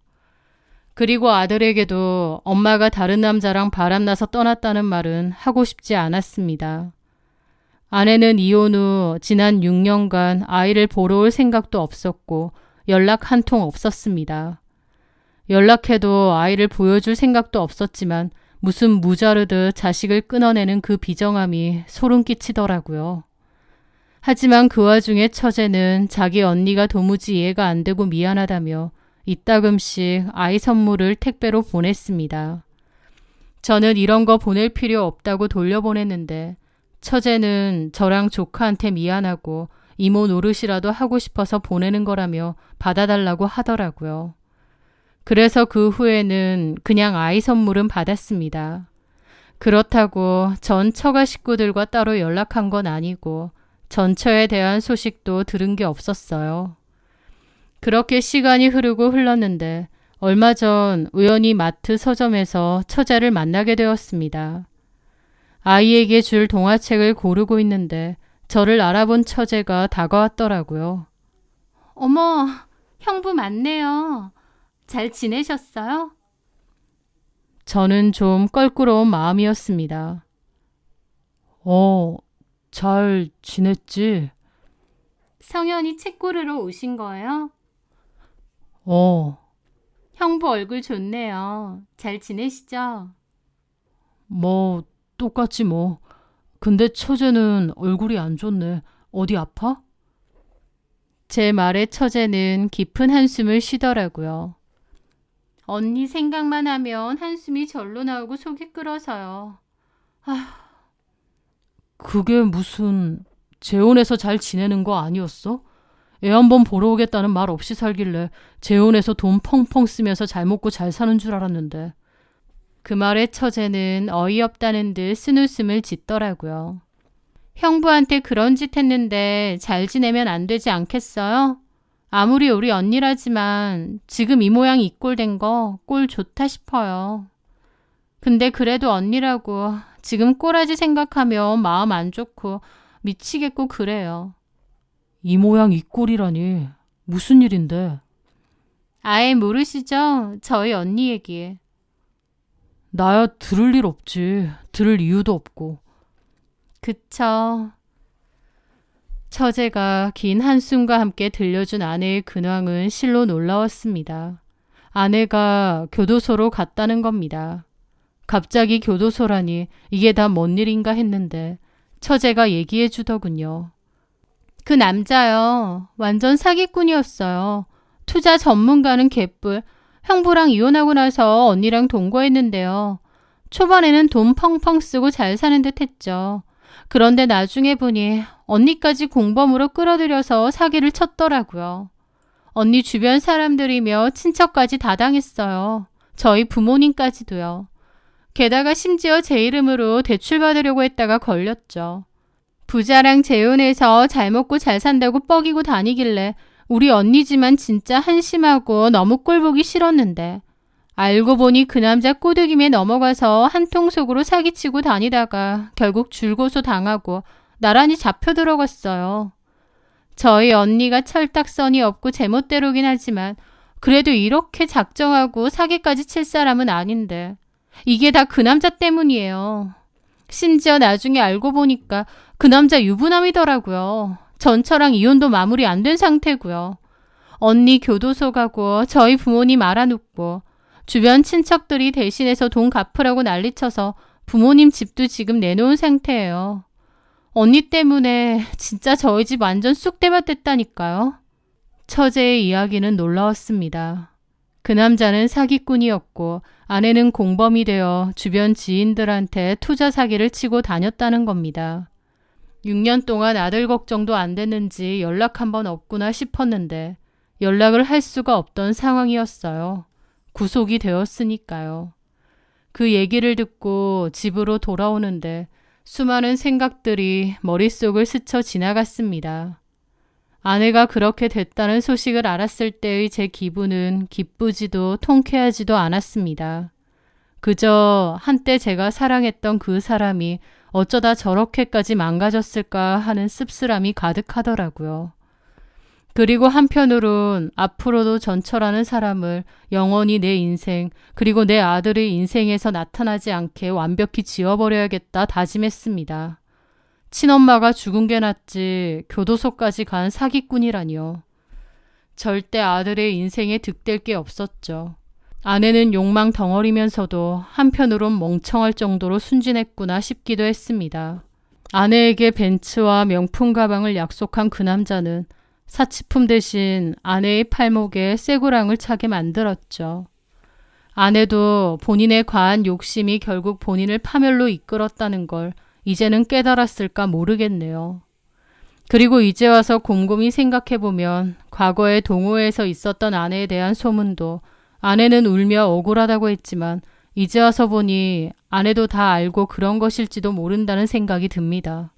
그리고 아들에게도 엄마가 다른 남자랑 바람나서 떠났다는 말은 하고 싶지 않았습니다. 아내는 이혼 후 지난 6년간 아이를 보러 올 생각도 없었고 연락 한 통 없었습니다. 연락해도 아이를 보여줄 생각도 없었지만 무슨 무자르듯 자식을 끊어내는 그 비정함이 소름 끼치더라고요. 하지만 그 와중에 처제는 자기 언니가 도무지 이해가 안 되고 미안하다며 이따금씩 아이 선물을 택배로 보냈습니다. 저는 이런 거 보낼 필요 없다고 돌려보냈는데 처제는 저랑 조카한테 미안하고 이모 노릇이라도 하고 싶어서 보내는 거라며 받아달라고 하더라고요. 그래서 그 후에는 그냥 아이 선물은 받았습니다. 그렇다고 전 처가 식구들과 따로 연락한 건 아니고 전처에 대한 소식도 들은 게 없었어요. 그렇게 시간이 흐르고 흘렀는데 얼마 전 우연히 마트 서점에서 처자를 만나게 되었습니다. 아이에게 줄 동화책을 고르고 있는데 저를 알아본 처제가 다가왔더라고요. 어머, 형부 맞네요. 잘 지내셨어요? 저는 좀 껄끄러운 마음이었습니다. 잘 지냈지? 성현이 책 고르러 오신 거예요? 형부 얼굴 좋네요. 잘 지내시죠? 똑같지 뭐. 근데 처제는 얼굴이 안 좋네. 어디 아파? 제 말에 처제는 깊은 한숨을 쉬더라고요. 언니 생각만 하면 한숨이 절로 나오고 속이 끓어서요. 그게 무슨 재혼해서 잘 지내는 거 아니었어? 애 한번 보러 오겠다는 말 없이 살길래 재혼해서 돈 펑펑 쓰면서 잘 먹고 잘 사는 줄 알았는데. 그 말에 처제는 어이없다는 듯 쓴웃음을 짓더라고요. 형부한테 그런 짓 했는데 잘 지내면 안 되지 않겠어요? 아무리 우리 언니라지만 지금 이 모양 이 꼴 된 거 꼴 좋다 싶어요. 근데 그래도 언니라고 지금 꼬라지 생각하면 마음 안 좋고 미치겠고 그래요. 이 모양 이 꼴이라니 무슨 일인데? 아예 모르시죠? 저희 언니 얘기. 나야 들을 일 없지. 들을 이유도 없고. 그쵸. 처제가 긴 한숨과 함께 들려준 아내의 근황은 실로 놀라웠습니다. 아내가 교도소로 갔다는 겁니다. 갑자기 교도소라니 이게 다 뭔 일인가 했는데 처제가 얘기해 주더군요. 그 남자요. 완전 사기꾼이었어요. 투자 전문가는 개뿔. 형부랑 이혼하고 나서 언니랑 동거했는데요. 초반에는 돈 펑펑 쓰고 잘 사는 듯 했죠. 그런데 나중에 보니 언니까지 공범으로 끌어들여서 사기를 쳤더라고요. 언니 주변 사람들이며 친척까지 다 당했어요. 저희 부모님까지도요. 게다가 심지어 제 이름으로 대출받으려고 했다가 걸렸죠. 부자랑 재혼해서 잘 먹고 잘 산다고 뻐기고 다니길래 우리 언니지만 진짜 한심하고 너무 꼴보기 싫었는데 알고 보니 그 남자 꼬드김에 넘어가서 한통 속으로 사기치고 다니다가 결국 줄고소 당하고 나란히 잡혀 들어갔어요. 저희 언니가 철딱선이 없고 제멋대로긴 하지만 그래도 이렇게 작정하고 사기까지 칠 사람은 아닌데 이게 다 그 남자 때문이에요. 심지어 나중에 알고 보니까 그 남자 유부남이더라고요. 전처랑 이혼도 마무리 안 된 상태고요. 언니 교도소 가고 저희 부모님 알아눕고 주변 친척들이 대신해서 돈 갚으라고 난리쳐서 부모님 집도 지금 내놓은 상태예요. 언니 때문에 진짜 저희 집 완전 쑥대밭 됐다니까요. 처제의 이야기는 놀라웠습니다. 그 남자는 사기꾼이었고 아내는 공범이 되어 주변 지인들한테 투자 사기를 치고 다녔다는 겁니다. 6년 동안 아들 걱정도 안 됐는지 연락 한번 없구나 싶었는데 연락을 할 수가 없던 상황이었어요. 구속이 되었으니까요. 그 얘기를 듣고 집으로 돌아오는데 수많은 생각들이 머릿속을 스쳐 지나갔습니다. 아내가 그렇게 됐다는 소식을 알았을 때의 제 기분은 기쁘지도 통쾌하지도 않았습니다. 그저 한때 제가 사랑했던 그 사람이 어쩌다 저렇게까지 망가졌을까 하는 씁쓸함이 가득하더라고요. 그리고 한편으론 앞으로도 전철하는 사람을 영원히 내 인생 그리고 내 아들의 인생에서 나타나지 않게 완벽히 지워버려야겠다 다짐했습니다. 친엄마가 죽은 게 낫지 교도소까지 간 사기꾼이라니요. 절대 아들의 인생에 득될 게 없었죠. 아내는 욕망 덩어리면서도 한편으론 멍청할 정도로 순진했구나 싶기도 했습니다. 아내에게 벤츠와 명품 가방을 약속한 그 남자는 사치품 대신 아내의 팔목에 쇠고랑을 차게 만들었죠. 아내도 본인의 과한 욕심이 결국 본인을 파멸로 이끌었다는 걸 이제는 깨달았을까 모르겠네요. 그리고 이제 와서 곰곰이 생각해보면 과거에 동호회에서 있었던 아내에 대한 소문도 아내는 울며 억울하다고 했지만 이제 와서 보니 아내도 다 알고 그런 것일지도 모른다는 생각이 듭니다.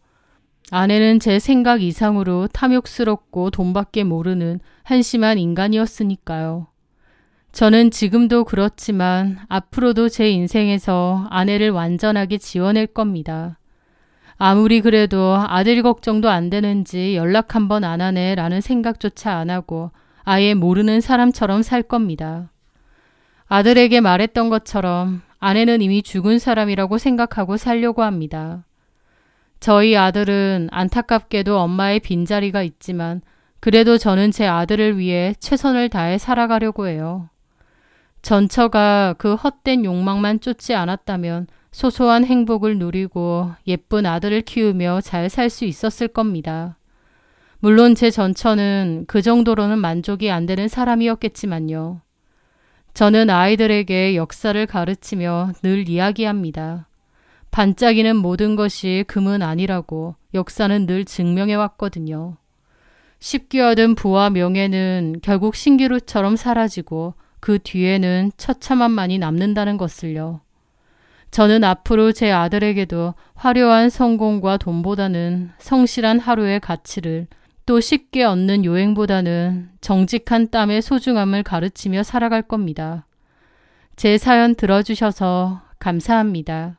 아내는 제 생각 이상으로 탐욕스럽고 돈밖에 모르는 한심한 인간이었으니까요. 저는 지금도 그렇지만 앞으로도 제 인생에서 아내를 완전하게 지워낼 겁니다. 아무리 그래도 아들 걱정도 안 되는지 연락 한 번 안 하네 라는 생각조차 안 하고 아예 모르는 사람처럼 살 겁니다. 아들에게 말했던 것처럼 아내는 이미 죽은 사람이라고 생각하고 살려고 합니다. 저희 아들은 안타깝게도 엄마의 빈자리가 있지만 그래도 저는 제 아들을 위해 최선을 다해 살아가려고 해요. 전처가 그 헛된 욕망만 쫓지 않았다면 소소한 행복을 누리고 예쁜 아들을 키우며 잘 살 수 있었을 겁니다. 물론 제 전처는 그 정도로는 만족이 안 되는 사람이었겠지만요. 저는 아이들에게 역사를 가르치며 늘 이야기합니다. 반짝이는 모든 것이 금은 아니라고 역사는 늘 증명해 왔거든요. 쉽게 얻은 부와 명예는 결국 신기루처럼 사라지고 그 뒤에는 처참함만이 남는다는 것을요. 저는 앞으로 제 아들에게도 화려한 성공과 돈보다는 성실한 하루의 가치를 또 쉽게 얻는 요행보다는 정직한 땀의 소중함을 가르치며 살아갈 겁니다. 제 사연 들어주셔서 감사합니다.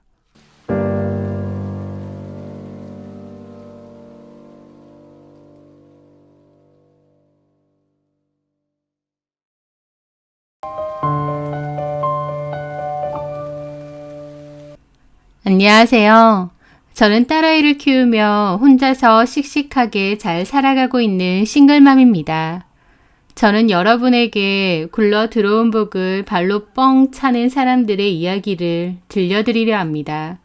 안녕하세요. 저는 딸아이를 키우며 혼자서 씩씩하게 잘 살아가고 있는 싱글맘입니다. 저는 여러분에게 굴러 들어온 복을 발로 뻥 차는 사람들의 이야기를 들려드리려 합니다.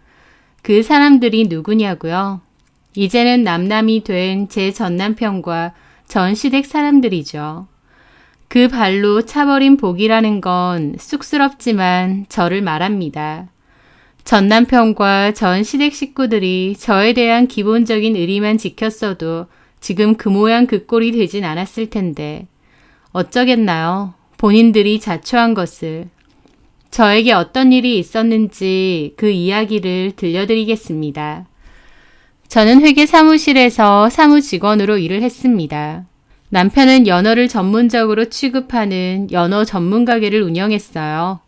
그 사람들이 누구냐고요? 이제는 남남이 된 제 전남편과 전 시댁 사람들이죠. 그 발로 차버린 복이라는 건 쑥스럽지만 저를 말합니다. 전 남편과 전 시댁 식구들이 저에 대한 기본적인 의리만 지켰어도 지금 그 모양 그 꼴이 되진 않았을 텐데 어쩌겠나요? 본인들이 자초한 것을. 저에게 어떤 일이 있었는지 그 이야기를 들려드리겠습니다. 저는 회계 사무실에서 사무직원으로 일을 했습니다. 남편은 연어를 전문적으로 취급하는 연어 전문 가게를 운영했어요.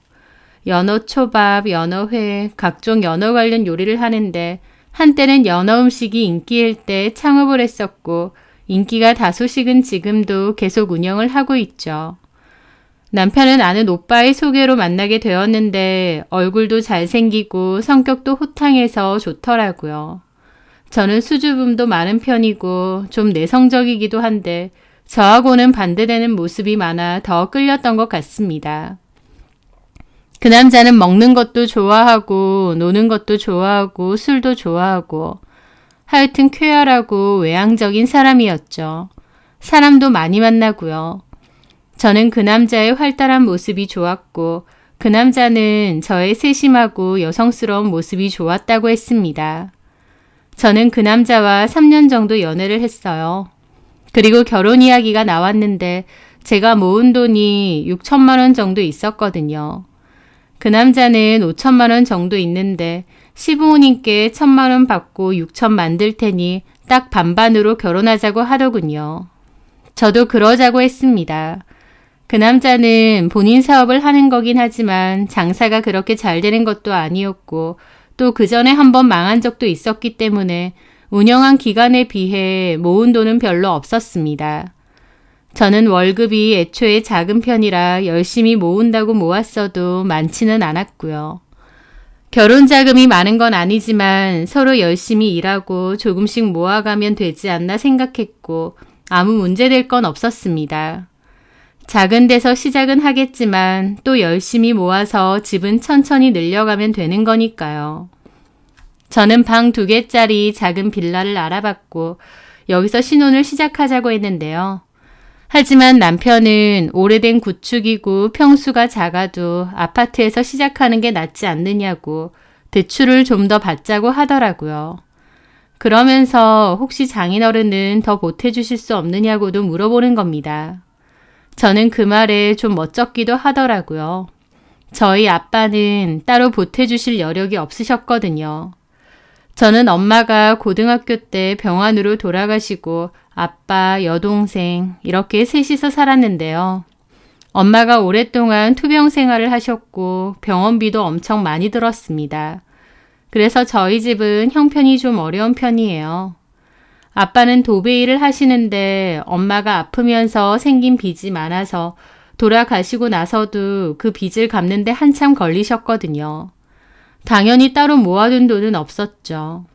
연어 초밥, 연어회, 각종 연어 관련 요리를 하는데 한때는 연어 음식이 인기일 때 창업을 했었고 인기가 다소 식은 지금도 계속 운영을 하고 있죠. 남편은 아는 오빠의 소개로 만나게 되었는데 얼굴도 잘생기고 성격도 호탕해서 좋더라고요. 저는 수줍음도 많은 편이고 좀 내성적이기도 한데 저하고는 반대되는 모습이 많아 더 끌렸던 것 같습니다. 그 남자는 먹는 것도 좋아하고 노는 것도 좋아하고 술도 좋아하고 하여튼 쾌활하고 외향적인 사람이었죠. 사람도 많이 만나고요. 저는 그 남자의 활달한 모습이 좋았고 그 남자는 저의 세심하고 여성스러운 모습이 좋았다고 했습니다. 저는 그 남자와 3년 정도 연애를 했어요. 그리고 결혼 이야기가 나왔는데 제가 모은 돈이 6천만 원 정도 있었거든요. 그 남자는 5천만 원 정도 있는데 시부모님께 1,000만 원 받고 6천 만들 테니 딱 반반으로 결혼하자고 하더군요. 저도 그러자고 했습니다. 그 남자는 본인 사업을 하는 거긴 하지만 장사가 그렇게 잘 되는 것도 아니었고 또 그 전에 한번 망한 적도 있었기 때문에 운영한 기간에 비해 모은 돈은 별로 없었습니다. 저는 월급이 애초에 작은 편이라 열심히 모은다고 모았어도 많지는 않았고요. 결혼 자금이 많은 건 아니지만 서로 열심히 일하고 조금씩 모아가면 되지 않나 생각했고 아무 문제될 건 없었습니다. 작은 데서 시작은 하겠지만 또 열심히 모아서 집은 천천히 늘려가면 되는 거니까요. 저는 방 2개짜리 작은 빌라를 알아봤고 여기서 신혼을 시작하자고 했는데요. 하지만 남편은 오래된 구축이고 평수가 작아도 아파트에서 시작하는 게 낫지 않느냐고 대출을 좀 더 받자고 하더라고요. 그러면서 혹시 장인어른은 더 보태주실 수 없느냐고도 물어보는 겁니다. 저는 그 말에 좀 멋쩍기도 하더라고요. 저희 아빠는 따로 보태주실 여력이 없으셨거든요. 저는 엄마가 고등학교 때 병환으로 돌아가시고 아빠, 여동생 이렇게 셋이서 살았는데요. 엄마가 오랫동안 투병 생활을 하셨고 병원비도 엄청 많이 들었습니다. 그래서 저희 집은 형편이 좀 어려운 편이에요. 아빠는 도배 일을 하시는데 엄마가 아프면서 생긴 빚이 많아서 돌아가시고 나서도 그 빚을 갚는데 한참 걸리셨거든요. 당연히 따로 모아둔 돈은 없었죠.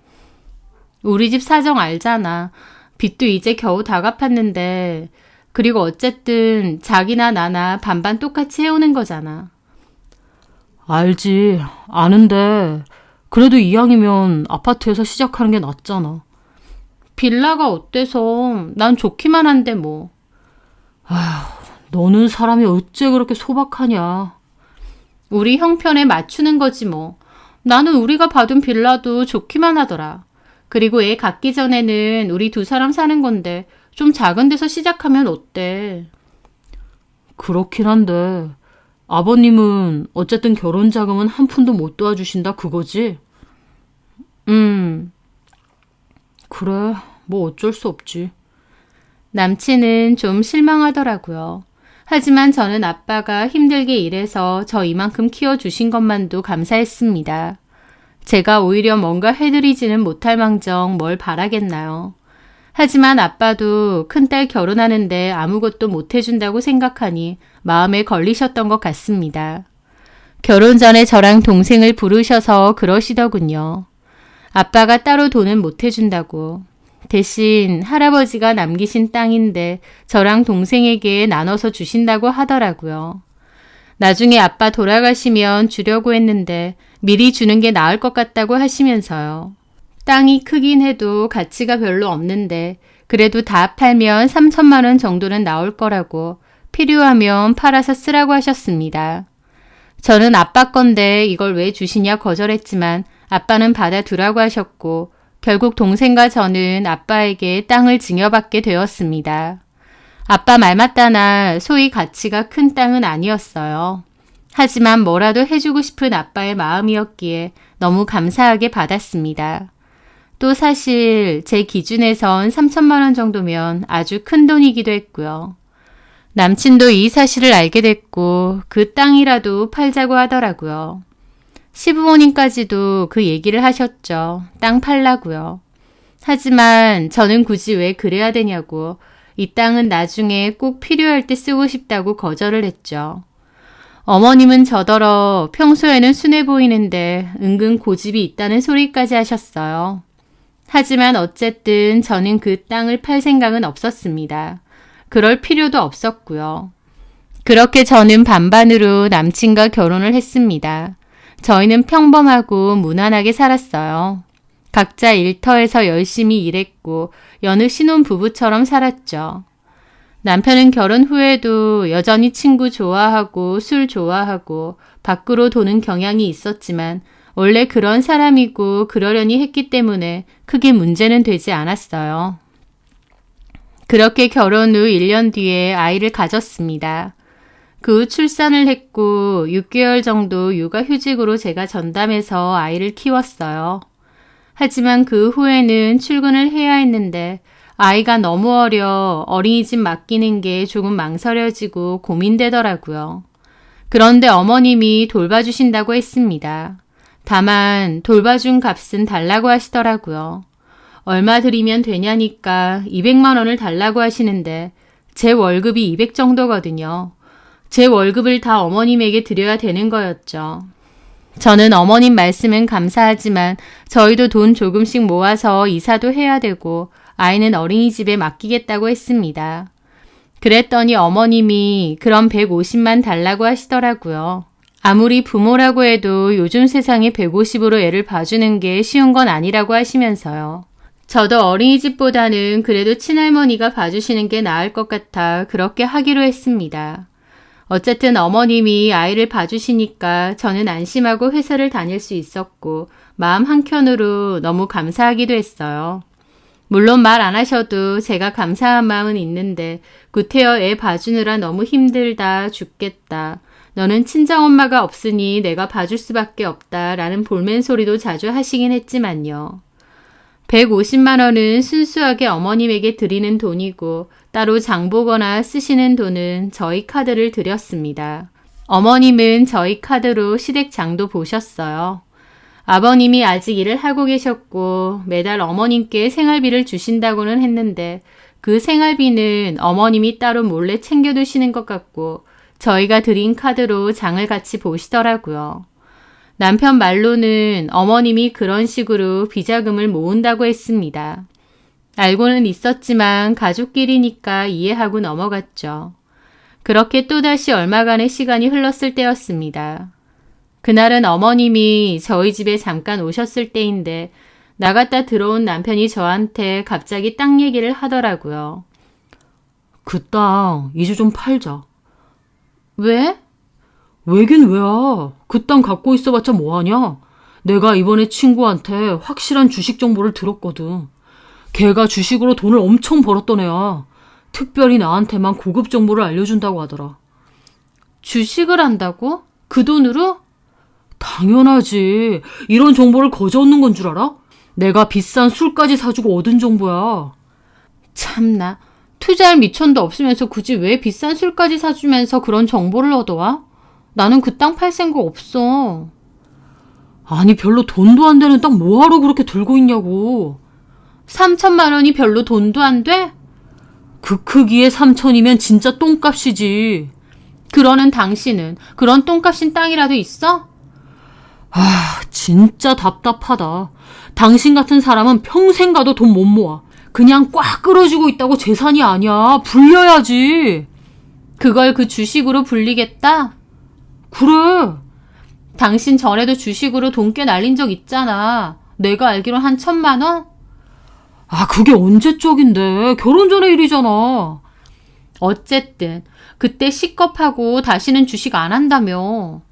우리 집 사정 알잖아. 빚도 이제 겨우 다 갚았는데 그리고 어쨌든 자기나 나나 반반 똑같이 해오는 거잖아. 알지. 아는데 그래도 이왕이면 아파트에서 시작하는 게 낫잖아. 빌라가 어때서 난 좋기만 한데 뭐. 아휴, 너는 사람이 어째 그렇게 소박하냐. 우리 형편에 맞추는 거지 뭐. 나는 우리가 받은 빌라도 좋기만 하더라. 그리고 애 갖기 전에는 우리 2사람 사는 건데 좀 작은 데서 시작하면 어때? 그렇긴 한데 아버님은 어쨌든 결혼 자금은 한 푼도 못 도와주신다 그거지? 그래, 뭐 어쩔 수 없지. 남친은 좀 실망하더라고요. 하지만 저는 아빠가 힘들게 일해서 저 이만큼 키워주신 것만도 감사했습니다. 제가 오히려 뭔가 해드리지는 못할 망정 뭘 바라겠나요. 하지만 아빠도 큰딸 결혼하는데 아무것도 못해준다고 생각하니 마음에 걸리셨던 것 같습니다. 결혼 전에 저랑 동생을 부르셔서 그러시더군요. 아빠가 따로 돈은 못해준다고. 대신 할아버지가 남기신 땅인데 저랑 동생에게 나눠서 주신다고 하더라고요. 나중에 아빠 돌아가시면 주려고 했는데 미리 주는 게 나을 것 같다고 하시면서요. 땅이 크긴 해도 가치가 별로 없는데 그래도 다 팔면 3천만 원 정도는 나올 거라고 필요하면 팔아서 쓰라고 하셨습니다. 저는 아빠 건데 이걸 왜 주시냐 거절했지만 아빠는 받아두라고 하셨고 결국 동생과 저는 아빠에게 땅을 증여받게 되었습니다. 아빠 말 맞다나 소위 가치가 큰 땅은 아니었어요. 하지만 뭐라도 해주고 싶은 아빠의 마음이었기에 너무 감사하게 받았습니다. 또 사실 제 기준에선 3천만 원 정도면 아주 큰 돈이기도 했고요. 남친도 이 사실을 알게 됐고 그 땅이라도 팔자고 하더라고요. 시부모님까지도 그 얘기를 하셨죠. 땅 팔라고요. 하지만 저는 굳이 왜 그래야 되냐고 이 땅은 나중에 꼭 필요할 때 쓰고 싶다고 거절을 했죠. 어머님은 저더러 평소에는 순해 보이는데 은근 고집이 있다는 소리까지 하셨어요. 하지만 어쨌든 저는 그 땅을 팔 생각은 없었습니다. 그럴 필요도 없었고요. 그렇게 저는 반반으로 남친과 결혼을 했습니다. 저희는 평범하고 무난하게 살았어요. 각자 일터에서 열심히 일했고 여느 신혼부부처럼 살았죠. 남편은 결혼 후에도 여전히 친구 좋아하고 술 좋아하고 밖으로 도는 경향이 있었지만 원래 그런 사람이고 그러려니 했기 때문에 크게 문제는 되지 않았어요. 그렇게 결혼 후 1년 뒤에 아이를 가졌습니다. 그 후 출산을 했고 6개월 정도 육아휴직으로 제가 전담해서 아이를 키웠어요. 하지만 그 후에는 출근을 해야 했는데 아이가 너무 어려 어린이집 맡기는 게 조금 망설여지고 고민되더라고요. 그런데 어머님이 돌봐주신다고 했습니다. 다만 돌봐준 값은 달라고 하시더라고요. 얼마 드리면 되냐니까 200만 원을 달라고 하시는데 제 월급이 200 정도거든요. 제 월급을 다 어머님에게 드려야 되는 거였죠. 저는 어머님 말씀은 감사하지만 저희도 돈 조금씩 모아서 이사도 해야 되고 아이는 어린이집에 맡기겠다고 했습니다. 그랬더니 어머님이 그럼 150만 달라고 하시더라고요. 아무리 부모라고 해도 요즘 세상에 150으로 애를 봐주는 게 쉬운 건 아니라고 하시면서요. 저도 어린이집보다는 그래도 친할머니가 봐주시는 게 나을 것 같아 그렇게 하기로 했습니다. 어쨌든 어머님이 아이를 봐주시니까 저는 안심하고 회사를 다닐 수 있었고 마음 한켠으로 너무 감사하기도 했어요. 물론 말 안 하셔도 제가 감사한 마음은 있는데 구태여 애 봐주느라 너무 힘들다 죽겠다. 너는 친정엄마가 없으니 내가 봐줄 수밖에 없다 라는 볼멘 소리도 자주 하시긴 했지만요. 150만 원은 순수하게 어머님에게 드리는 돈이고 따로 장보거나 쓰시는 돈은 저희 카드를 드렸습니다. 어머님은 저희 카드로 시댁장도 보셨어요. 아버님이 아직 일을 하고 계셨고 매달 어머님께 생활비를 주신다고는 했는데 그 생활비는 어머님이 따로 몰래 챙겨두시는 것 같고 저희가 드린 카드로 장을 같이 보시더라고요. 남편 말로는 어머님이 그런 식으로 비자금을 모은다고 했습니다. 알고는 있었지만 가족끼리니까 이해하고 넘어갔죠. 그렇게 또다시 얼마간의 시간이 흘렀을 때였습니다. 그날은 어머님이 저희 집에 잠깐 오셨을 때인데 나갔다 들어온 남편이 저한테 갑자기 땅 얘기를 하더라고요. 그 땅 이제 좀 팔자. 왜? 왜긴 왜야. 그 땅 갖고 있어봤자 뭐하냐. 내가 이번에 친구한테 확실한 주식 정보를 들었거든. 걔가 주식으로 돈을 엄청 벌었던 애야. 특별히 나한테만 고급 정보를 알려준다고 하더라. 주식을 한다고? 그 돈으로? 당연하지. 이런 정보를 거저 얻는 건 줄 알아? 내가 비싼 술까지 사주고 얻은 정보야. 참나. 투자할 미천도 없으면서 굳이 왜 비싼 술까지 사주면서 그런 정보를 얻어와? 나는 그 땅 팔 생각 없어. 아니 별로 돈도 안 되는 땅 뭐하러 그렇게 들고 있냐고. 3천만 원이 별로 돈도 안 돼? 그 크기에 3천이면 진짜 똥값이지. 그러는 당신은 그런 똥값인 땅이라도 있어? 아, 진짜 답답하다. 당신 같은 사람은 평생 가도 돈 못 모아. 그냥 꽉 끌어주고 있다고 재산이 아니야. 불려야지. 그걸 그 주식으로 불리겠다? 그래. 당신 전에도 주식으로 돈 꽤 날린 적 있잖아. 내가 알기로 한 1,000만 원? 아, 그게 언제적인데. 결혼 전에 일이잖아. 어쨌든 그때 식겁하고 다시는 주식 안 한다며.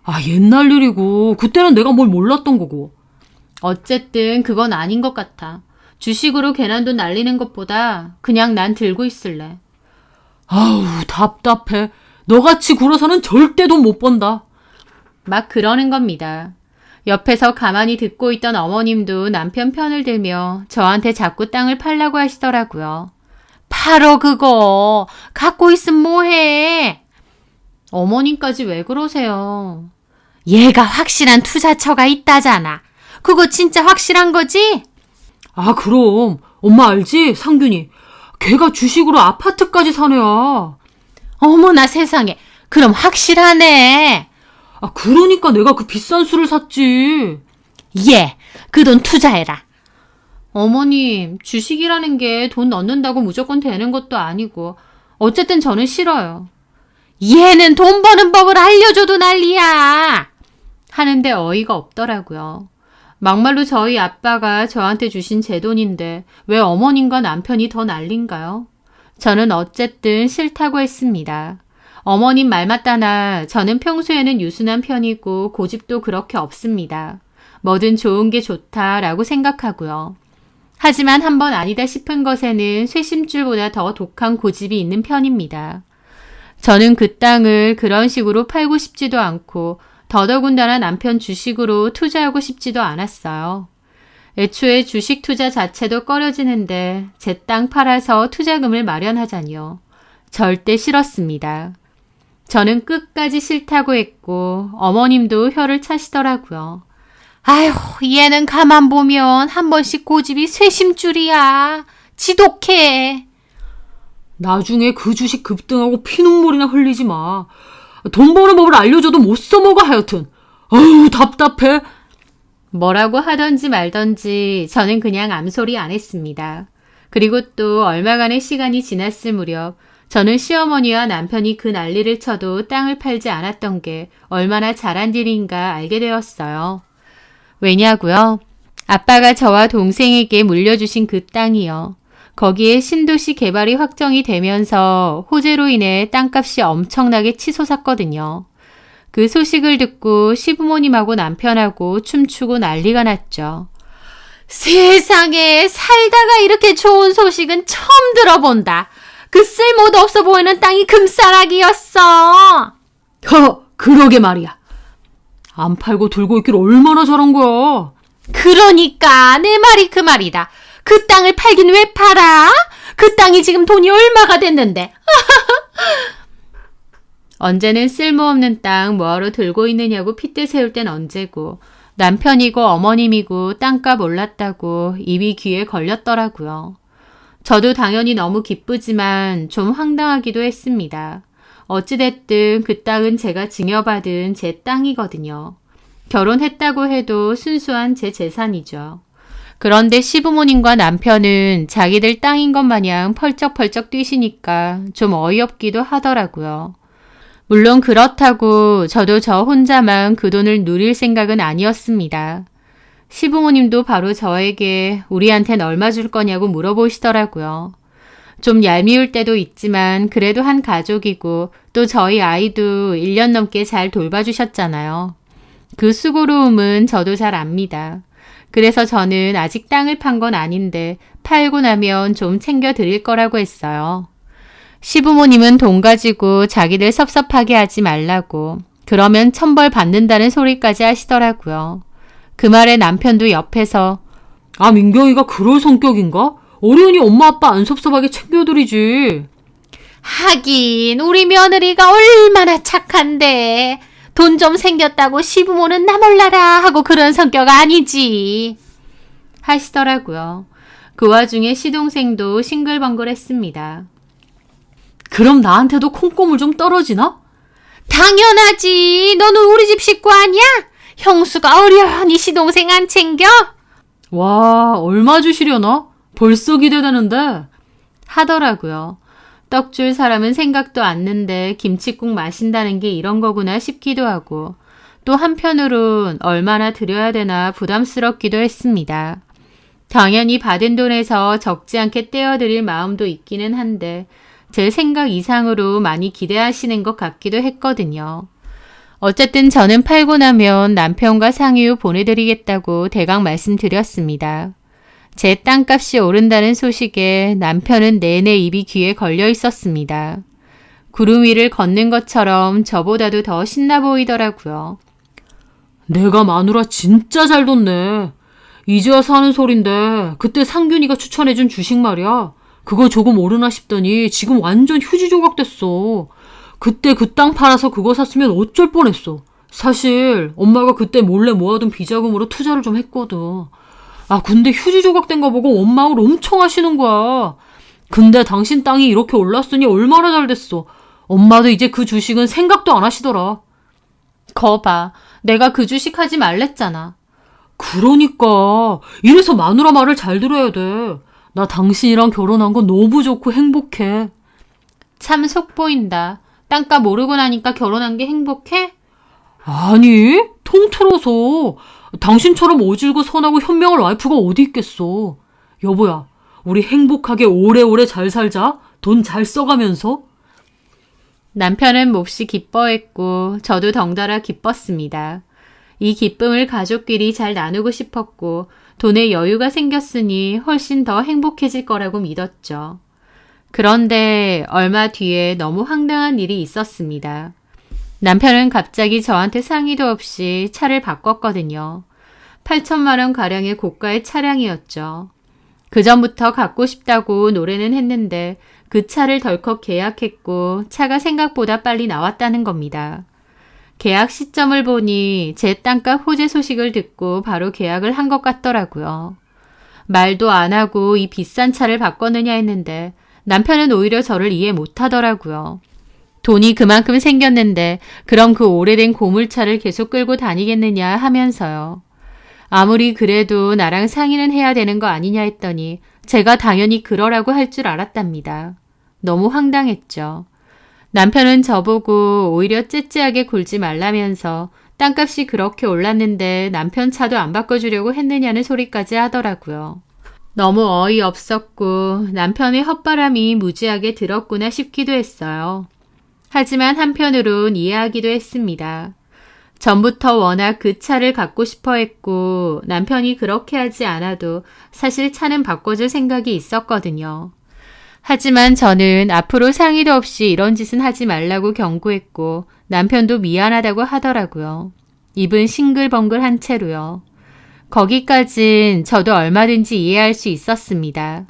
아, 옛날 일이고. 그때는 내가 뭘 몰랐던 거고. 어쨌든 그건 아닌 것 같아. 주식으로 괜한 돈 날리는 것보다 그냥 난 들고 있을래. 아우, 답답해. 너같이 굴어서는 절대 돈 못 번다. 막 그러는 겁니다. 옆에서 가만히 듣고 있던 어머님도 남편 편을 들며 저한테 자꾸 땅을 팔라고 하시더라고요. 팔어 그거. 갖고 있으면 뭐해. 어머님까지 왜 그러세요. 얘가 확실한 투자처가 있다잖아. 그거 진짜 확실한 거지? 아, 그럼. 엄마 알지? 상균이. 걔가 주식으로 아파트까지 사네야. 어머나 세상에. 그럼 확실하네. 아, 그러니까 내가 그 비싼 술을 샀지. 예, 그 돈 투자해라. 어머님, 주식이라는 게 돈 넣는다고 무조건 되는 것도 아니고 어쨌든 저는 싫어요. 얘는 돈 버는 법을 알려줘도 난리야. 하는데 어이가 없더라고요. 막말로 저희 아빠가 저한테 주신 제 돈인데 왜 어머님과 남편이 더 난린가요? 저는 어쨌든 싫다고 했습니다. 어머님 말 맞다나 저는 평소에는 유순한 편이고 고집도 그렇게 없습니다. 뭐든 좋은 게 좋다라고 생각하고요. 하지만 한번 아니다 싶은 것에는 쇠심줄보다 더 독한 고집이 있는 편입니다. 저는 그 땅을 그런 식으로 팔고 싶지도 않고 더더군다나 남편 주식으로 투자하고 싶지도 않았어요. 애초에 주식 투자 자체도 꺼려지는데 제 땅 팔아서 투자금을 마련하자니요. 절대 싫었습니다. 저는 끝까지 싫다고 했고 어머님도 혀를 차시더라고요. 아휴, 얘는 가만 보면 한 번씩 고집이 쇠심줄이야. 지독해. 나중에 그 주식 급등하고 피눈물이나 흘리지 마. 돈 버는 법을 알려줘도 못 써먹어 하여튼. 어휴 답답해. 뭐라고 하던지 말던지 저는 그냥 암소리 안 했습니다. 그리고 또 얼마간의 시간이 지났을 무렵 저는 시어머니와 남편이 그 난리를 쳐도 땅을 팔지 않았던 게 얼마나 잘한 일인가 알게 되었어요. 왜냐고요? 아빠가 저와 동생에게 물려주신 그 땅이요. 거기에 신도시 개발이 확정이 되면서 호재로 인해 땅값이 엄청나게 치솟았거든요. 그 소식을 듣고 시부모님하고 남편하고 춤추고 난리가 났죠. 세상에 살다가 이렇게 좋은 소식은 처음 들어본다. 그 쓸모도 없어 보이는 땅이 금싸라기였어. 그러게 말이야. 안 팔고 들고 있길 얼마나 잘한 거야. 그러니까 내 말이 그 말이다. 그 땅을 팔긴 왜 팔아? 그 땅이 지금 돈이 얼마가 됐는데. 언제는 쓸모없는 땅 뭐하러 들고 있느냐고 핏대 세울 땐 언제고 남편이고 어머님이고 땅값 올랐다고 입이 귀에 걸렸더라고요. 저도 당연히 너무 기쁘지만 좀 황당하기도 했습니다. 어찌됐든 그 땅은 제가 증여받은 제 땅이거든요. 결혼했다고 해도 순수한 제 재산이죠. 그런데 시부모님과 남편은 자기들 땅인 것 마냥 펄쩍펄쩍 뛰시니까 좀 어이없기도 하더라고요. 물론 그렇다고 저도 저 혼자만 그 돈을 누릴 생각은 아니었습니다. 시부모님도 바로 저에게 우리한텐 얼마 줄 거냐고 물어보시더라고요. 좀 얄미울 때도 있지만 그래도 한 가족이고 또 저희 아이도 1년 넘게 잘 돌봐주셨잖아요. 그 수고로움은 저도 잘 압니다. 그래서 저는 아직 땅을 판 건 아닌데 팔고 나면 좀 챙겨드릴 거라고 했어요. 시부모님은 돈 가지고 자기들 섭섭하게 하지 말라고 그러면 천벌 받는다는 소리까지 하시더라고요. 그 말에 남편도 옆에서 민경이가 그럴 성격인가? 어련히 엄마 아빠 안 섭섭하게 챙겨드리지. 하긴 우리 며느리가 얼마나 착한데 돈 좀 생겼다고 시부모는 나 몰라라 하고 그런 성격 아니지 하시더라고요. 그 와중에 시동생도 싱글벙글했습니다. 그럼 나한테도 콩고물 좀 떨어지나? 당연하지. 너는 우리 집 식구 아니야? 형수가 어련히 시동생 안 챙겨? 와, 얼마 주시려나? 벌써 기대되는데. 하더라고요. 떡 줄 사람은 생각도 않는데 김칫국 마신다는 게 이런 거구나 싶기도 하고 또 한편으론 얼마나 드려야 되나 부담스럽기도 했습니다. 당연히 받은 돈에서 적지 않게 떼어드릴 마음도 있기는 한데 제 생각 이상으로 많이 기대하시는 것 같기도 했거든요. 어쨌든 저는 팔고 나면 남편과 상의 후 보내드리겠다고 대강 말씀드렸습니다. 제 땅값이 오른다는 소식에 남편은 내내 입이 귀에 걸려 있었습니다. 구름 위를 걷는 것처럼 저보다도 더 신나 보이더라고요. 내가 마누라 진짜 잘 뒀네. 이제 와서 하는 소린데 그때 상균이가 추천해준 주식 말이야. 그거 조금 오르나 싶더니 지금 완전 휴지 조각 됐어. 그때 그 땅 팔아서 그거 샀으면 어쩔 뻔했어. 사실 엄마가 그때 몰래 모아둔 비자금으로 투자를 좀 했거든. 근데 휴지 조각 된 거 보고 원망을 엄청 하시는 거야. 근데 당신 땅이 이렇게 올랐으니 얼마나 잘 됐어. 엄마도 이제 그 주식은 생각도 안 하시더라. 거봐, 내가 그 주식 하지 말랬잖아. 그러니까 이래서 마누라 말을 잘 들어야 돼. 나 당신이랑 결혼한 거 너무 좋고 행복해. 참 속 보인다. 땅값 오르고 나니까 결혼한 게 행복해? 아니, 통틀어서 당신처럼 오질고 선하고 현명한 와이프가 어디 있겠어. 여보야, 우리 행복하게 오래오래 잘 살자. 돈 잘 써가면서. 남편은 몹시 기뻐했고 저도 덩달아 기뻤습니다. 이 기쁨을 가족끼리 잘 나누고 싶었고 돈에 여유가 생겼으니 훨씬 더 행복해질 거라고 믿었죠. 그런데 얼마 뒤에 너무 황당한 일이 있었습니다. 남편은 갑자기 저한테 상의도 없이 차를 바꿨거든요. 8천만 원 가량의 고가의 차량이었죠. 그전부터 갖고 싶다고 노래는 했는데 그 차를 덜컥 계약했고 차가 생각보다 빨리 나왔다는 겁니다. 계약 시점을 보니 제 땅값 호재 소식을 듣고 바로 계약을 한 것 같더라고요. 말도 안 하고 이 비싼 차를 바꿨느냐 했는데 남편은 오히려 저를 이해 못하더라고요. 돈이 그만큼 생겼는데 그럼 그 오래된 고물차를 계속 끌고 다니겠느냐 하면서요. 아무리 그래도 나랑 상의는 해야 되는 거 아니냐 했더니 제가 당연히 그러라고 할 줄 알았답니다. 너무 황당했죠. 남편은 저보고 오히려 째째하게 굴지 말라면서 땅값이 그렇게 올랐는데 남편 차도 안 바꿔주려고 했느냐는 소리까지 하더라고요. 너무 어이없었고 남편의 헛바람이 무지하게 들었구나 싶기도 했어요. 하지만 한편으론 이해하기도 했습니다. 전부터 워낙 그 차를 갖고 싶어 했고 남편이 그렇게 하지 않아도 사실 차는 바꿔줄 생각이 있었거든요. 하지만 저는 앞으로 상의도 없이 이런 짓은 하지 말라고 경고했고 남편도 미안하다고 하더라고요. 입은 싱글벙글한 채로요. 거기까진 저도 얼마든지 이해할 수 있었습니다.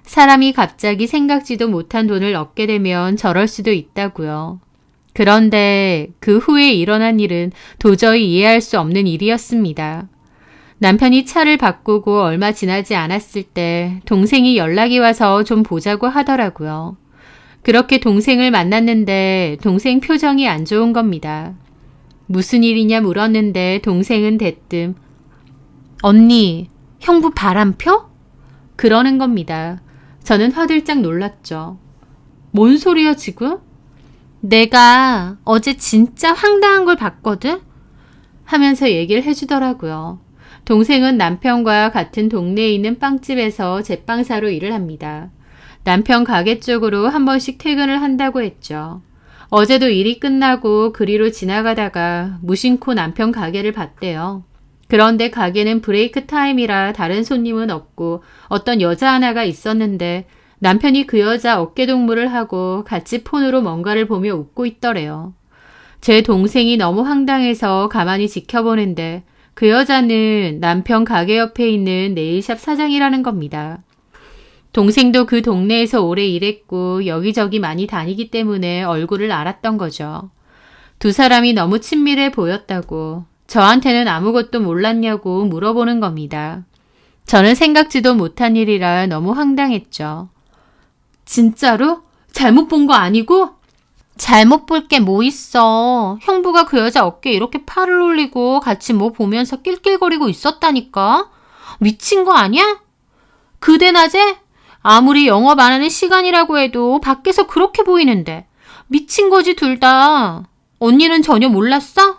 사람이 갑자기 생각지도 못한 돈을 얻게 되면 저럴 수도 있다고요. 그런데 그 후에 일어난 일은 도저히 이해할 수 없는 일이었습니다. 남편이 차를 바꾸고 얼마 지나지 않았을 때 동생이 연락이 와서 좀 보자고 하더라고요. 그렇게 동생을 만났는데 동생 표정이 안 좋은 겁니다. 무슨 일이냐 물었는데 동생은 대뜸 언니, 형부 바람 펴? 그러는 겁니다. 저는 화들짝 놀랐죠. 뭔 소리야 지금? 내가 어제 진짜 황당한 걸 봤거든? 하면서 얘기를 해주더라고요. 동생은 남편과 같은 동네에 있는 빵집에서 제빵사로 일을 합니다. 남편 가게 쪽으로 한 번씩 퇴근을 한다고 했죠. 어제도 일이 끝나고 그리로 지나가다가 무심코 남편 가게를 봤대요. 그런데 가게는 브레이크 타임이라 다른 손님은 없고 어떤 여자 하나가 있었는데 남편이 그 여자 어깨동무를 하고 같이 폰으로 뭔가를 보며 웃고 있더래요. 제 동생이 너무 황당해서 가만히 지켜보는데 그 여자는 남편 가게 옆에 있는 네일샵 사장이라는 겁니다. 동생도 그 동네에서 오래 일했고 여기저기 많이 다니기 때문에 얼굴을 알았던 거죠. 두 사람이 너무 친밀해 보였다고 저한테는 아무것도 몰랐냐고 물어보는 겁니다. 저는 생각지도 못한 일이라 너무 황당했죠. 진짜로? 잘못 본 거 아니고? 잘못 볼 게 뭐 있어. 형부가 그 여자 어깨에 이렇게 팔을 올리고 같이 뭐 보면서 낄낄거리고 있었다니까. 미친 거 아니야? 그대 낮에? 아무리 영업 안 하는 시간이라고 해도 밖에서 그렇게 보이는데. 미친 거지 둘 다. 언니는 전혀 몰랐어?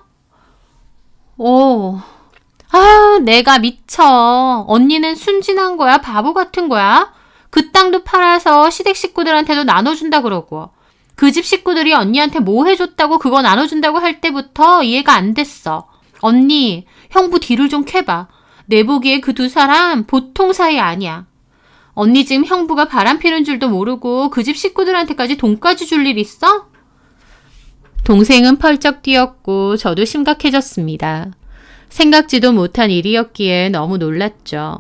내가 미쳐. 언니는 순진한 거야? 바보 같은 거야? 그 땅도 팔아서 시댁 식구들한테도 나눠준다 그러고 그 집 식구들이 언니한테 뭐 해줬다고 그거 나눠준다고 할 때부터 이해가 안 됐어. 언니, 형부 뒤를 좀 캐봐. 내 보기에 그 두 사람 보통 사이 아니야. 언니 지금 형부가 바람 피는 줄도 모르고 그 집 식구들한테까지 돈까지 줄 일 있어? 동생은 펄쩍 뛰었고 저도 심각해졌습니다. 생각지도 못한 일이었기에 너무 놀랐죠.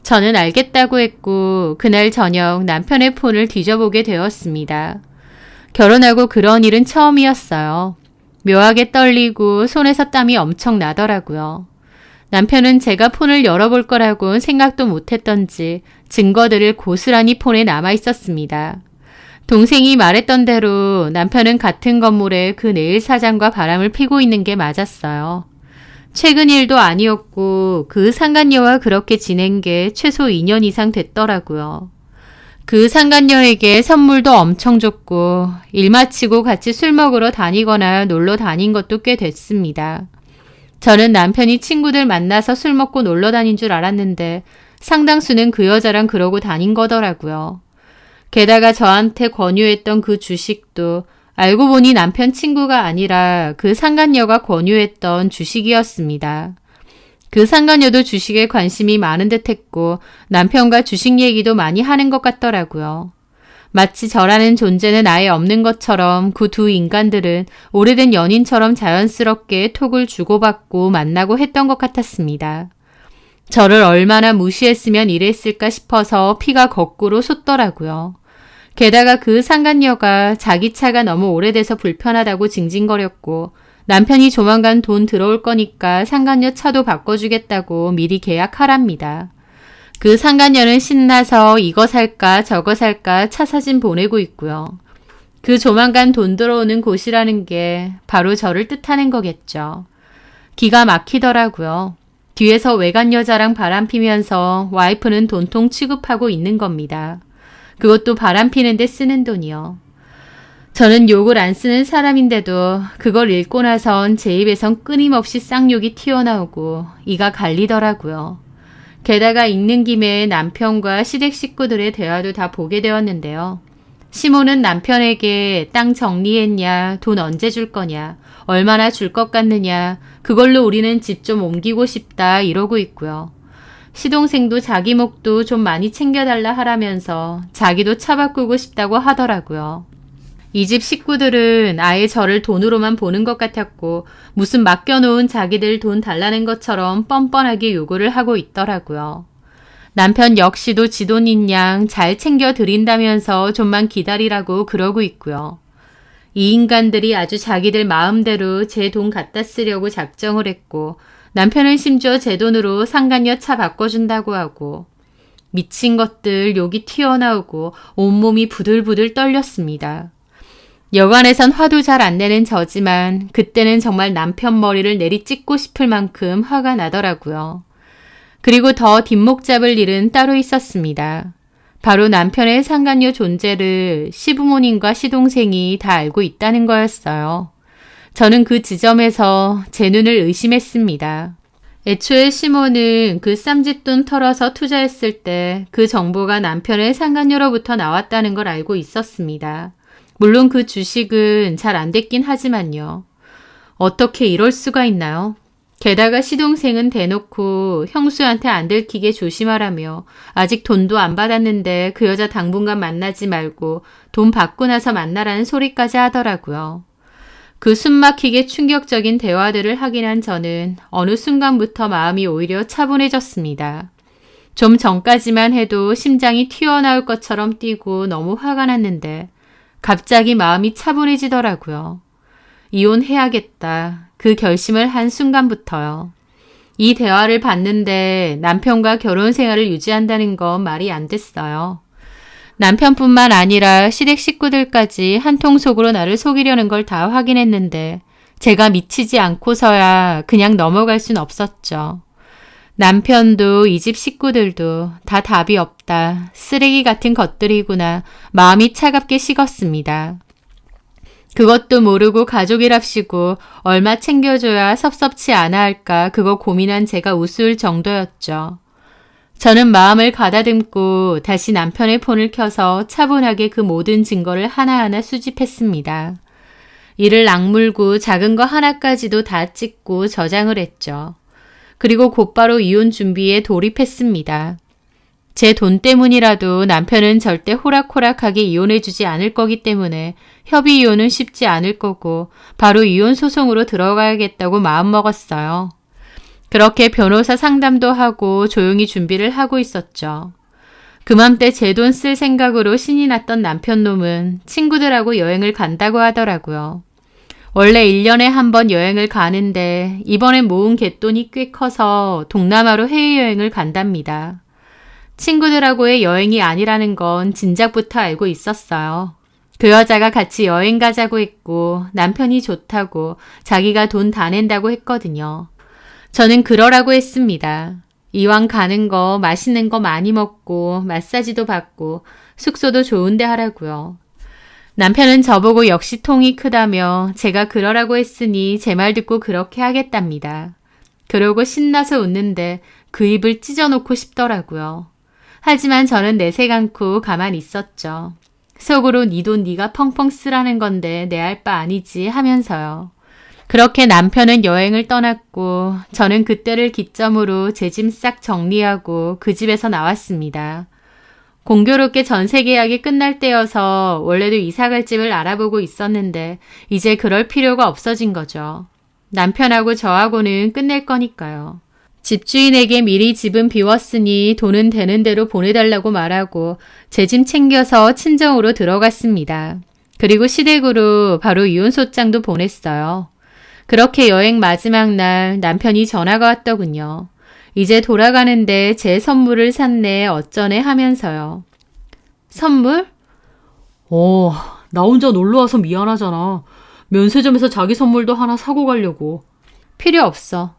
저는 알겠다고 했고 그날 저녁 남편의 폰을 뒤져보게 되었습니다. 결혼하고 그런 일은 처음이었어요. 묘하게 떨리고 손에서 땀이 엄청 나더라고요. 남편은 제가 폰을 열어볼 거라고는 생각도 못했던지 증거들을 고스란히 폰에 남아 있었습니다. 동생이 말했던 대로 남편은 같은 건물에 그 네일 사장과 바람을 피고 있는 게 맞았어요. 최근 일도 아니었고 그 상간녀와 그렇게 지낸 게 최소 2년 이상 됐더라고요. 그 상간녀에게 선물도 엄청 줬고 일 마치고 같이 술 먹으러 다니거나 놀러 다닌 것도 꽤 됐습니다. 저는 남편이 친구들 만나서 술 먹고 놀러 다닌 줄 알았는데 상당수는 그 여자랑 그러고 다닌 거더라고요. 게다가 저한테 권유했던 그 주식도 알고 보니 남편 친구가 아니라 그 상간녀가 권유했던 주식이었습니다. 그 상간녀도 주식에 관심이 많은 듯 했고 남편과 주식 얘기도 많이 하는 것 같더라고요. 마치 저라는 존재는 아예 없는 것처럼 그 두 인간들은 오래된 연인처럼 자연스럽게 톡을 주고받고 만나고 했던 것 같았습니다. 저를 얼마나 무시했으면 이랬을까 싶어서 피가 거꾸로 솟더라고요. 게다가 그 상간녀가 자기 차가 너무 오래돼서 불편하다고 징징거렸고 남편이 조만간 돈 들어올 거니까 상간녀 차도 바꿔주겠다고 미리 계약하랍니다. 그 상간녀는 신나서 이거 살까 저거 살까 차 사진 보내고 있고요. 그 조만간 돈 들어오는 곳이라는 게 바로 저를 뜻하는 거겠죠. 기가 막히더라고요. 뒤에서 외간 여자랑 바람피면서 와이프는 돈통 취급하고 있는 겁니다. 그것도 바람피는데 쓰는 돈이요. 저는 욕을 안 쓰는 사람인데도 그걸 읽고 나선 제 입에선 끊임없이 쌍욕이 튀어나오고 이가 갈리더라고요. 게다가 읽는 김에 남편과 시댁 식구들의 대화도 다 보게 되었는데요. 시모는 남편에게 땅 정리했냐, 돈 언제 줄 거냐, 얼마나 줄 것 같느냐, 그걸로 우리는 집 좀 옮기고 싶다 이러고 있고요. 시동생도 자기 목도 좀 많이 챙겨달라 하라면서 자기도 차 바꾸고 싶다고 하더라고요. 이 집 식구들은 아예 저를 돈으로만 보는 것 같았고 무슨 맡겨놓은 자기들 돈 달라는 것처럼 뻔뻔하게 요구를 하고 있더라고요. 남편 역시도 지 돈인 양 잘 챙겨드린다면서 좀만 기다리라고 그러고 있고요. 이 인간들이 아주 자기들 마음대로 제 돈 갖다 쓰려고 작정을 했고 남편은 심지어 제 돈으로 상간녀 차 바꿔준다고 하고 미친 것들 욕이 튀어나오고 온몸이 부들부들 떨렸습니다. 여관에선 화도 잘 안 내는 저지만 그때는 정말 남편 머리를 내리찍고 싶을 만큼 화가 나더라고요. 그리고 더 뒷목 잡을 일은 따로 있었습니다. 바로 남편의 상간녀 존재를 시부모님과 시동생이 다 알고 있다는 거였어요. 저는 그 지점에서 제 눈을 의심했습니다. 애초에 시모는 그 쌈짓돈 털어서 투자했을 때 그 정보가 남편의 상간녀로부터 나왔다는 걸 알고 있었습니다. 물론 그 주식은 잘 안 됐긴 하지만요. 어떻게 이럴 수가 있나요? 게다가 시동생은 대놓고 형수한테 안 들키게 조심하라며 아직 돈도 안 받았는데 그 여자 당분간 만나지 말고 돈 받고 나서 만나라는 소리까지 하더라고요. 그 숨막히게 충격적인 대화들을 하긴 한 저는 어느 순간부터 마음이 오히려 차분해졌습니다. 좀 전까지만 해도 심장이 튀어나올 것처럼 뛰고 너무 화가 났는데 갑자기 마음이 차분해지더라고요. 이혼해야겠다. 그 결심을 한 순간부터요. 이 대화를 봤는데 남편과 결혼 생활을 유지한다는 건 말이 안 됐어요. 남편뿐만 아니라 시댁 식구들까지 한통속으로 나를 속이려는 걸 다 확인했는데 제가 미치지 않고서야 그냥 넘어갈 순 없었죠. 남편도 이 집 식구들도 다 답이 없다. 쓰레기 같은 것들이구나. 마음이 차갑게 식었습니다. 그것도 모르고 가족이랍시고 얼마 챙겨줘야 섭섭치 않아 할까 그거 고민한 제가 우스울 정도였죠. 저는 마음을 가다듬고 다시 남편의 폰을 켜서 차분하게 그 모든 증거를 하나하나 수집했습니다. 이를 악물고 작은 거 하나까지도 다 찍고 저장을 했죠. 그리고 곧바로 이혼 준비에 돌입했습니다. 제 돈 때문이라도 남편은 절대 호락호락하게 이혼해주지 않을 거기 때문에 협의 이혼은 쉽지 않을 거고 바로 이혼 소송으로 들어가야겠다고 마음먹었어요. 그렇게 변호사 상담도 하고 조용히 준비를 하고 있었죠. 그맘때 제 돈 쓸 생각으로 신이 났던 남편 놈은 친구들하고 여행을 간다고 하더라고요. 원래 1년에 한 번 여행을 가는데 이번에 모은 갯돈이 꽤 커서 동남아로 해외여행을 간답니다. 친구들하고의 여행이 아니라는 건 진작부터 알고 있었어요. 그 여자가 같이 여행 가자고 했고 남편이 좋다고 자기가 돈 다 낸다고 했거든요. 저는 그러라고 했습니다. 이왕 가는 거 맛있는 거 많이 먹고 마사지도 받고 숙소도 좋은데 하라고요. 남편은 저보고 역시 통이 크다며 제가 그러라고 했으니 제 말 듣고 그렇게 하겠답니다. 그러고 신나서 웃는데 그 입을 찢어놓고 싶더라고요. 하지만 저는 내색 않고 가만히 있었죠. 속으로 네 돈 네가 펑펑 쓰라는 건데 내 알 바 아니지 하면서요. 그렇게 남편은 여행을 떠났고 저는 그때를 기점으로 제 짐 싹 정리하고 그 집에서 나왔습니다. 공교롭게 전세 계약이 끝날 때여서 원래도 이사갈 집을 알아보고 있었는데 이제 그럴 필요가 없어진 거죠. 남편하고 저하고는 끝낼 거니까요. 집주인에게 미리 집은 비웠으니 돈은 되는 대로 보내달라고 말하고 제 짐 챙겨서 친정으로 들어갔습니다. 그리고 시댁으로 바로 이혼소장도 보냈어요. 그렇게 여행 마지막 날 남편이 전화가 왔더군요. 이제 돌아가는데 제 선물을 샀네 어쩌네 하면서요. 선물? 나 혼자 놀러와서 미안하잖아. 면세점에서 자기 선물도 하나 사고 가려고. 필요 없어.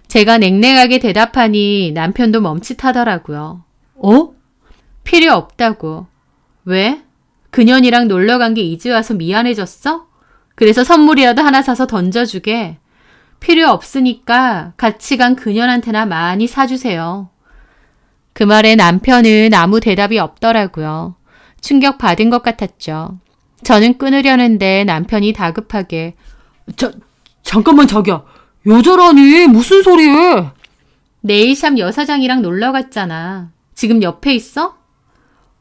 제가 냉랭하게 대답하니 남편도 멈칫하더라고요. 필요 없다고. 왜? 그년이랑 놀러 간 게 이제 와서 미안해졌어? 그래서 선물이라도 하나 사서 던져주게. 필요 없으니까 같이 간 그년한테나 많이 사주세요. 그 말에 남편은 아무 대답이 없더라고요. 충격받은 것 같았죠. 저는 끊으려는데 남편이 다급하게 잠깐만 자기야. 여자라니 무슨 소리해? 네일샵 여사장이랑 놀러 갔잖아. 지금 옆에 있어?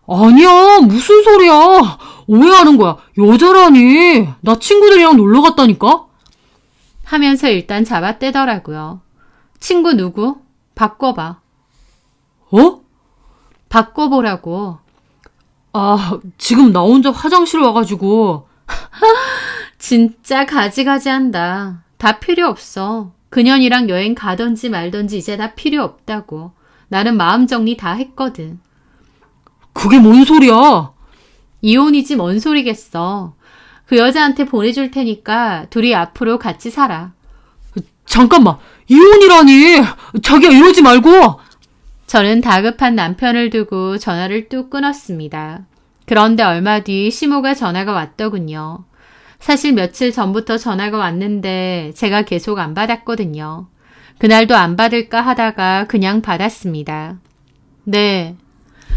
아니야, 무슨 소리야. 오해하는 거야. 여자라니. 나 친구들이랑 놀러 갔다니까? 하면서 일단 잡아떼더라고요. 친구 누구? 바꿔봐. 바꿔보라고. 지금 나 혼자 화장실 와가지고. 진짜 가지가지한다. 다 필요 없어. 그년이랑 여행 가던지 말던지 이제 다 필요 없다고. 나는 마음 정리 다 했거든. 그게 뭔 소리야? 이혼이지 뭔 소리겠어. 그 여자한테 보내줄 테니까 둘이 앞으로 같이 살아. 잠깐만. 이혼이라니. 자기야 이러지 말고. 저는 다급한 남편을 두고 전화를 뚝 끊었습니다. 그런데 얼마 뒤 시모가 전화가 왔더군요. 사실 며칠 전부터 전화가 왔는데 제가 계속 안 받았거든요. 그날도 안 받을까 하다가 그냥 받았습니다. 네.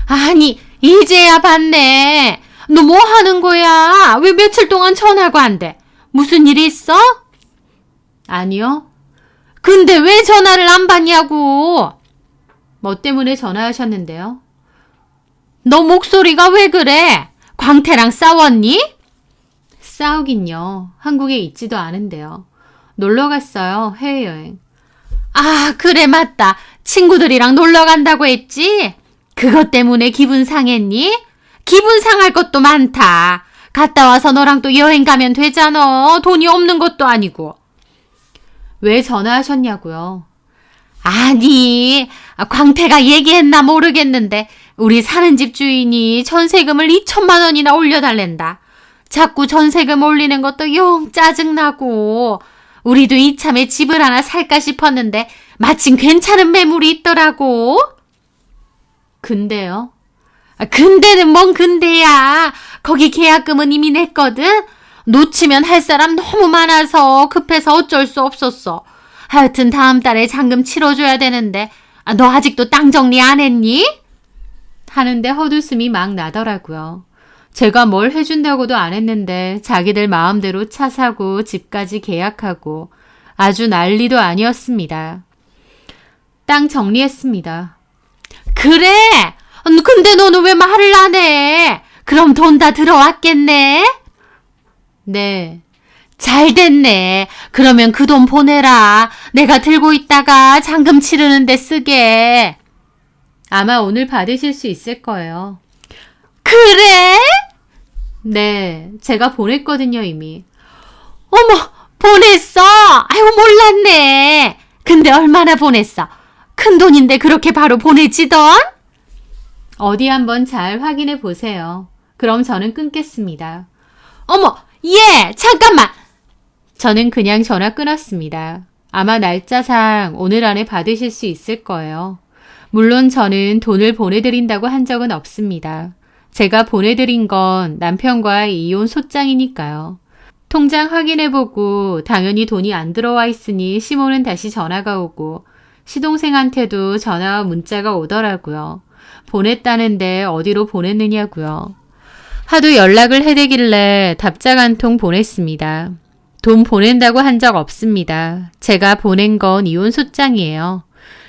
아니, 이제야 받네. 너 뭐 하는 거야? 왜 며칠 동안 전화가 안 돼? 무슨 일 있어? 아니요. 근데 왜 전화를 안 받냐고. 뭐 때문에 전화하셨는데요? 너 목소리가 왜 그래? 광태랑 싸웠니? 싸우긴요. 한국에 있지도 않은데요. 놀러 갔어요. 해외여행. 아, 그래 맞다. 친구들이랑 놀러 간다고 했지? 그것 때문에 기분 상했니? 기분 상할 것도 많다. 갔다 와서 너랑 또 여행 가면 되잖아. 돈이 없는 것도 아니고. 왜 전화하셨냐고요? 아니, 광태가 얘기했나 모르겠는데 우리 사는 집 주인이 전세금을 2천만 원이나 올려달랜다. 자꾸 전세금 올리는 것도 영 짜증나고 우리도 이참에 집을 하나 살까 싶었는데 마침 괜찮은 매물이 있더라고. 근데요? 근데는 뭔 근데야. 거기 계약금은 이미 냈거든. 놓치면 할 사람 너무 많아서 급해서 어쩔 수 없었어. 하여튼 다음 달에 잔금 치러줘야 되는데 너 아직도 땅 정리 안 했니? 하는데 헛웃음이 막 나더라고요. 제가 뭘 해준다고도 안 했는데 자기들 마음대로 차 사고 집까지 계약하고 아주 난리도 아니었습니다. 땅 정리했습니다. 그래? 근데 너는 왜 말을 안 해? 그럼 돈 다 들어왔겠네? 네. 잘 됐네. 그러면 그 돈 보내라. 내가 들고 있다가 잔금 치르는데 쓰게. 아마 오늘 받으실 수 있을 거예요. 그래? 네, 제가 보냈거든요, 이미. 어머, 보냈어? 아유, 몰랐네. 근데 얼마나 보냈어? 큰 돈인데 그렇게 바로 보내지던? 어디 한번 잘 확인해 보세요. 그럼 저는 끊겠습니다. 어머, 잠깐만. 저는 그냥 전화 끊었습니다. 아마 날짜상 오늘 안에 받으실 수 있을 거예요. 물론 저는 돈을 보내드린다고 한 적은 없습니다. 제가 보내드린 건 남편과의 이혼 소장이니까요. 통장 확인해보고 당연히 돈이 안 들어와 있으니 시모는 다시 전화가 오고 시동생한테도 전화와 문자가 오더라고요. 보냈다는데 어디로 보냈느냐고요. 하도 연락을 해대길래 답장 한 통 보냈습니다. 돈 보낸다고 한 적 없습니다. 제가 보낸 건 이혼 소장이에요.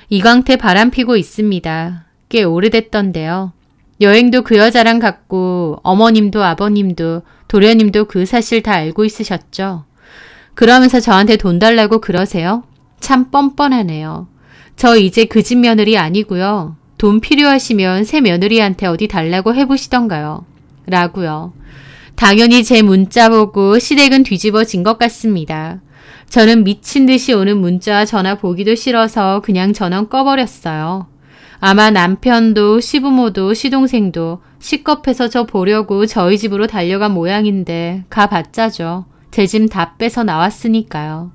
이광태 바람피고 있습니다. 꽤 오래됐던데요. 여행도 그 여자랑 갔고 어머님도 아버님도 도련님도 그 사실 다 알고 있으셨죠. 그러면서 저한테 돈 달라고 그러세요? 참 뻔뻔하네요. 저 이제 그 집 며느리 아니고요. 돈 필요하시면 새 며느리한테 어디 달라고 해보시던가요. 라고요. 당연히 제 문자 보고 시댁은 뒤집어진 것 같습니다. 저는 미친 듯이 오는 문자 전화 보기도 싫어서 그냥 전원 꺼버렸어요. 아마 남편도 시부모도 시동생도 시겁해서 저 보려고 저희 집으로 달려간 모양인데 가봤자죠. 제 짐 다 빼서 나왔으니까요.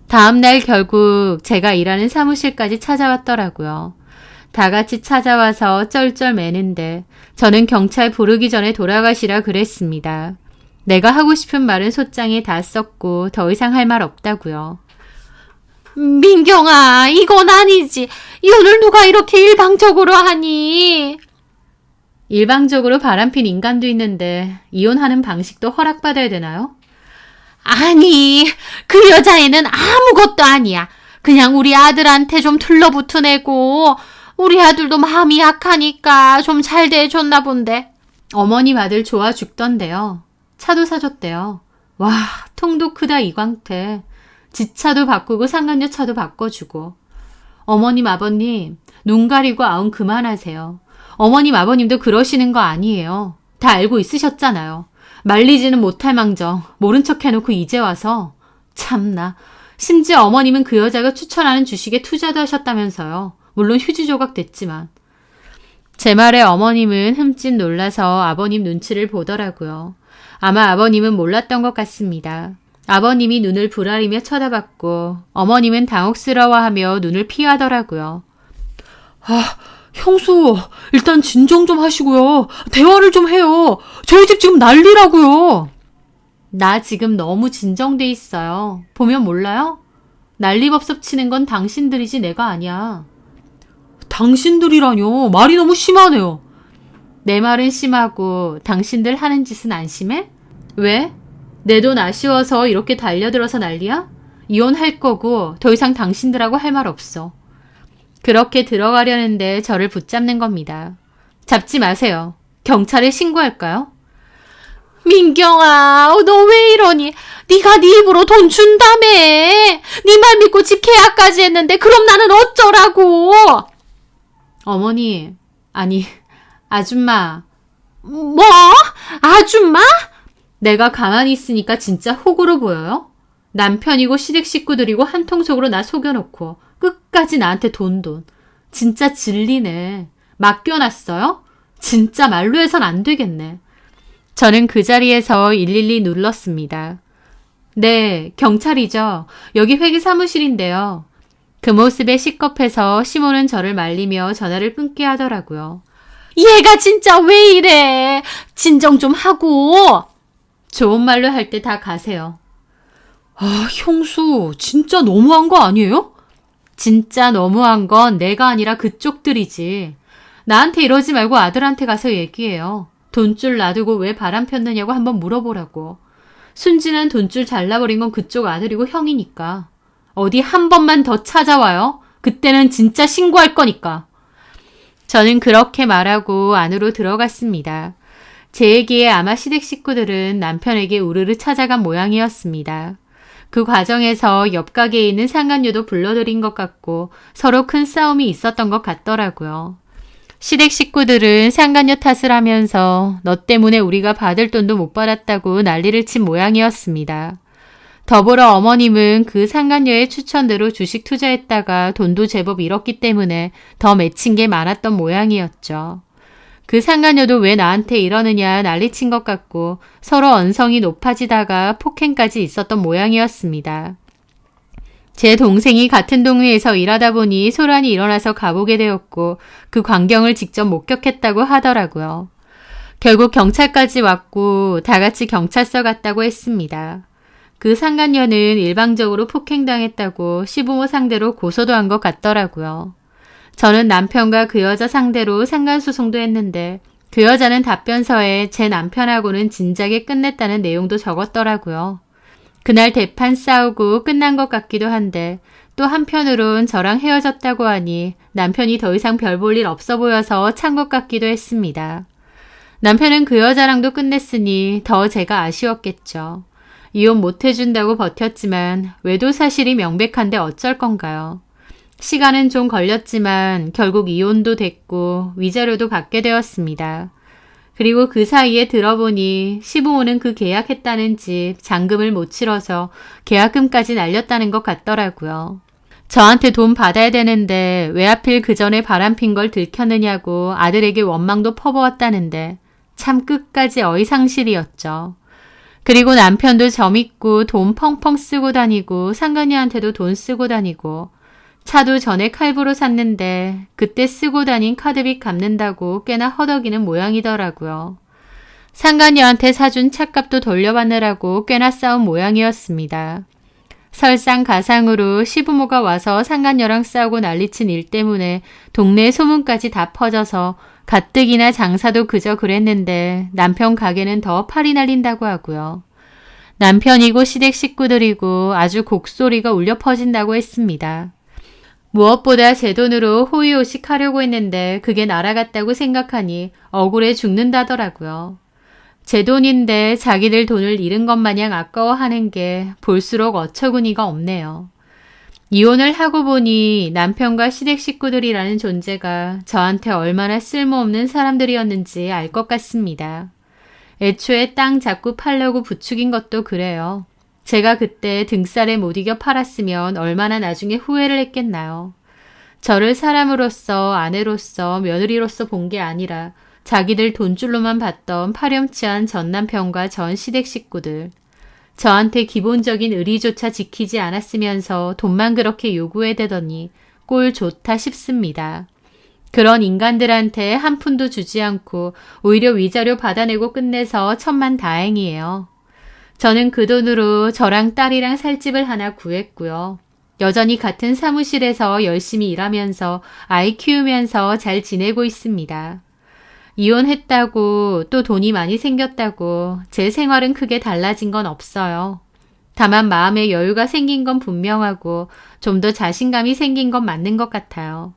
다음날 결국 제가 일하는 사무실까지 찾아왔더라고요. 다 같이 찾아와서 쩔쩔 매는데 저는 경찰 부르기 전에 돌아가시라 그랬습니다. 내가 하고 싶은 말은 소장에 다 썼고 더 이상 할 말 없다고요. 민경아, 이건 아니지. 이혼을 누가 이렇게 일방적으로 하니? 일방적으로 바람핀 인간도 있는데 이혼하는 방식도 허락받아야 되나요? 아니, 그 여자애는 아무것도 아니야. 그냥 우리 아들한테 좀 둘러붙은 애고 우리 아들도 마음이 약하니까 좀 잘 대해줬나 본데. 어머님 아들 좋아 죽던데요. 차도 사줬대요. 와, 통도 크다 이광태. 지차도 바꾸고 상간녀 차도 바꿔주고. 어머님 아버님 눈 가리고 아웅 그만하세요. 어머님 아버님도 그러시는 거 아니에요. 다 알고 있으셨잖아요. 말리지는 못할 망정 모른 척 해놓고 이제 와서. 참나. 심지어 어머님은 그 여자가 추천하는 주식에 투자도 하셨다면서요. 물론 휴지 조각 됐지만. 제 말에 어머님은 흠칫 놀라서 아버님 눈치를 보더라고요. 아마 아버님은 몰랐던 것 같습니다. 아버님이 눈을 부라리며 쳐다봤고 어머님은 당혹스러워하며 눈을 피하더라고요. 형수, 일단 진정 좀 하시고요. 대화를 좀 해요. 저희 집 지금 난리라고요. 나 지금 너무 진정돼 있어요. 보면 몰라요? 난리법석 치는 건 당신들이지 내가 아니야. 당신들이라뇨. 말이 너무 심하네요. 내 말은 심하고 당신들 하는 짓은 안 심해? 왜? 내 돈 아쉬워서 이렇게 달려들어서 난리야? 이혼할 거고 더 이상 당신들하고 할 말 없어. 그렇게 들어가려는데 저를 붙잡는 겁니다. 잡지 마세요. 경찰에 신고할까요? 민경아, 너 왜 이러니? 네가 네 입으로 돈 준다며. 네 말 믿고 집 계약까지 했는데 그럼 나는 어쩌라고. 어머니, 아니 아줌마. 뭐? 아줌마? 내가 가만히 있으니까 진짜 호구로 보여요? 남편이고 시댁 식구들이고 한통속으로 나 속여놓고 끝까지 나한테 돈. 진짜 진리네. 맡겨놨어요? 진짜 말로 해선 안 되겠네. 저는 그 자리에서 112 눌렀습니다. 네, 경찰이죠. 여기 회계 사무실인데요. 그 모습에 시겁해서 시모는 저를 말리며 전화를 끊게 하더라고요. 얘가 진짜 왜 이래? 진정 좀 하고. 좋은 말로 할 때 다 가세요. 형수, 진짜 너무한 거 아니에요? 진짜 너무한 건 내가 아니라 그쪽들이지. 나한테 이러지 말고 아들한테 가서 얘기해요. 돈줄 놔두고 왜 바람 폈느냐고 한번 물어보라고. 순진한 돈줄 잘라버린 건 그쪽 아들이고 형이니까. 어디 한 번만 더 찾아와요. 그때는 진짜 신고할 거니까. 저는 그렇게 말하고 안으로 들어갔습니다. 제 얘기에 아마 시댁 식구들은 남편에게 우르르 찾아간 모양이었습니다. 그 과정에서 옆 가게에 있는 상간녀도 불러들인 것 같고 서로 큰 싸움이 있었던 것 같더라고요. 시댁 식구들은 상간녀 탓을 하면서 너 때문에 우리가 받을 돈도 못 받았다고 난리를 친 모양이었습니다. 더불어 어머님은 그 상간녀의 추천대로 주식 투자했다가 돈도 제법 잃었기 때문에 더 맺힌 게 많았던 모양이었죠. 그 상간녀도 왜 나한테 이러느냐 난리친 것 같고 서로 언성이 높아지다가 폭행까지 있었던 모양이었습니다. 제 동생이 같은 동네에서 일하다 보니 소란이 일어나서 가보게 되었고 그 광경을 직접 목격했다고 하더라고요. 결국 경찰까지 왔고 다 같이 경찰서 갔다고 했습니다. 그 상간녀는 일방적으로 폭행당했다고 시부모 상대로 고소도 한 것 같더라고요. 저는 남편과 그 여자 상대로 상간소송도 했는데 그 여자는 답변서에 제 남편하고는 진작에 끝냈다는 내용도 적었더라고요. 그날 대판 싸우고 끝난 것 같기도 한데 또 한편으론 저랑 헤어졌다고 하니 남편이 더 이상 별 볼 일 없어 보여서 찬 것 같기도 했습니다. 남편은 그 여자랑도 끝냈으니 더 제가 아쉬웠겠죠. 이혼 못 해준다고 버텼지만 외도 사실이 명백한데 어쩔 건가요? 시간은 좀 걸렸지만 결국 이혼도 됐고 위자료도 받게 되었습니다. 그리고 그 사이에 들어보니 시부모는 그 계약했다는 집 잔금을 못 치러서 계약금까지 날렸다는 것 같더라고요. 저한테 돈 받아야 되는데 왜 하필 그 전에 바람핀 걸 들켰느냐고 아들에게 원망도 퍼부었다는데 참 끝까지 어이상실이었죠. 그리고 남편도 점 있고 돈 펑펑 쓰고 다니고 상간녀한테도 돈 쓰고 다니고 차도 전에 칼부로 샀는데 그때 쓰고 다닌 카드빚 갚는다고 꽤나 허덕이는 모양이더라고요. 상간녀한테 사준 차값도 돌려받느라고 꽤나 싸운 모양이었습니다. 설상가상으로 시부모가 와서 상간녀랑 싸우고 난리친 일 때문에 동네 소문까지 다 퍼져서 가뜩이나 장사도 그저 그랬는데 남편 가게는 더 팔이 날린다고 하고요. 남편이고 시댁 식구들이고 아주 곡소리가 울려 퍼진다고 했습니다. 무엇보다 제 돈으로 호의호식 하려고 했는데 그게 날아갔다고 생각하니 억울해 죽는다더라고요. 제 돈인데 자기들 돈을 잃은 것 마냥 아까워하는 게 볼수록 어처구니가 없네요. 이혼을 하고 보니 남편과 시댁 식구들이라는 존재가 저한테 얼마나 쓸모없는 사람들이었는지 알 것 같습니다. 애초에 땅 자꾸 팔려고 부추긴 것도 그래요. 제가 그때 등살에 못 이겨 팔았으면 얼마나 나중에 후회를 했겠나요. 저를 사람으로서 아내로서 며느리로서 본 게 아니라 자기들 돈줄로만 봤던 파렴치한 전 남편과 전 시댁 식구들. 저한테 기본적인 의리조차 지키지 않았으면서 돈만 그렇게 요구해대더니 꼴 좋다 싶습니다. 그런 인간들한테 한 푼도 주지 않고 오히려 위자료 받아내고 끝내서 천만다행이에요. 저는 그 돈으로 저랑 딸이랑 살 집을 하나 구했고요. 여전히 같은 사무실에서 열심히 일하면서 아이 키우면서 잘 지내고 있습니다. 이혼했다고 또 돈이 많이 생겼다고 제 생활은 크게 달라진 건 없어요. 다만 마음에 여유가 생긴 건 분명하고 좀 더 자신감이 생긴 건 맞는 것 같아요.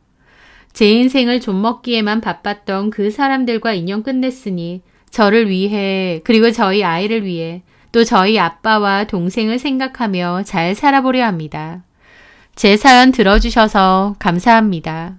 제 인생을 좀 먹기에만 바빴던 그 사람들과 인연 끝냈으니 저를 위해 그리고 저희 아이를 위해 또 저희 아빠와 동생을 생각하며 잘 살아보려 합니다. 제 사연 들어주셔서 감사합니다.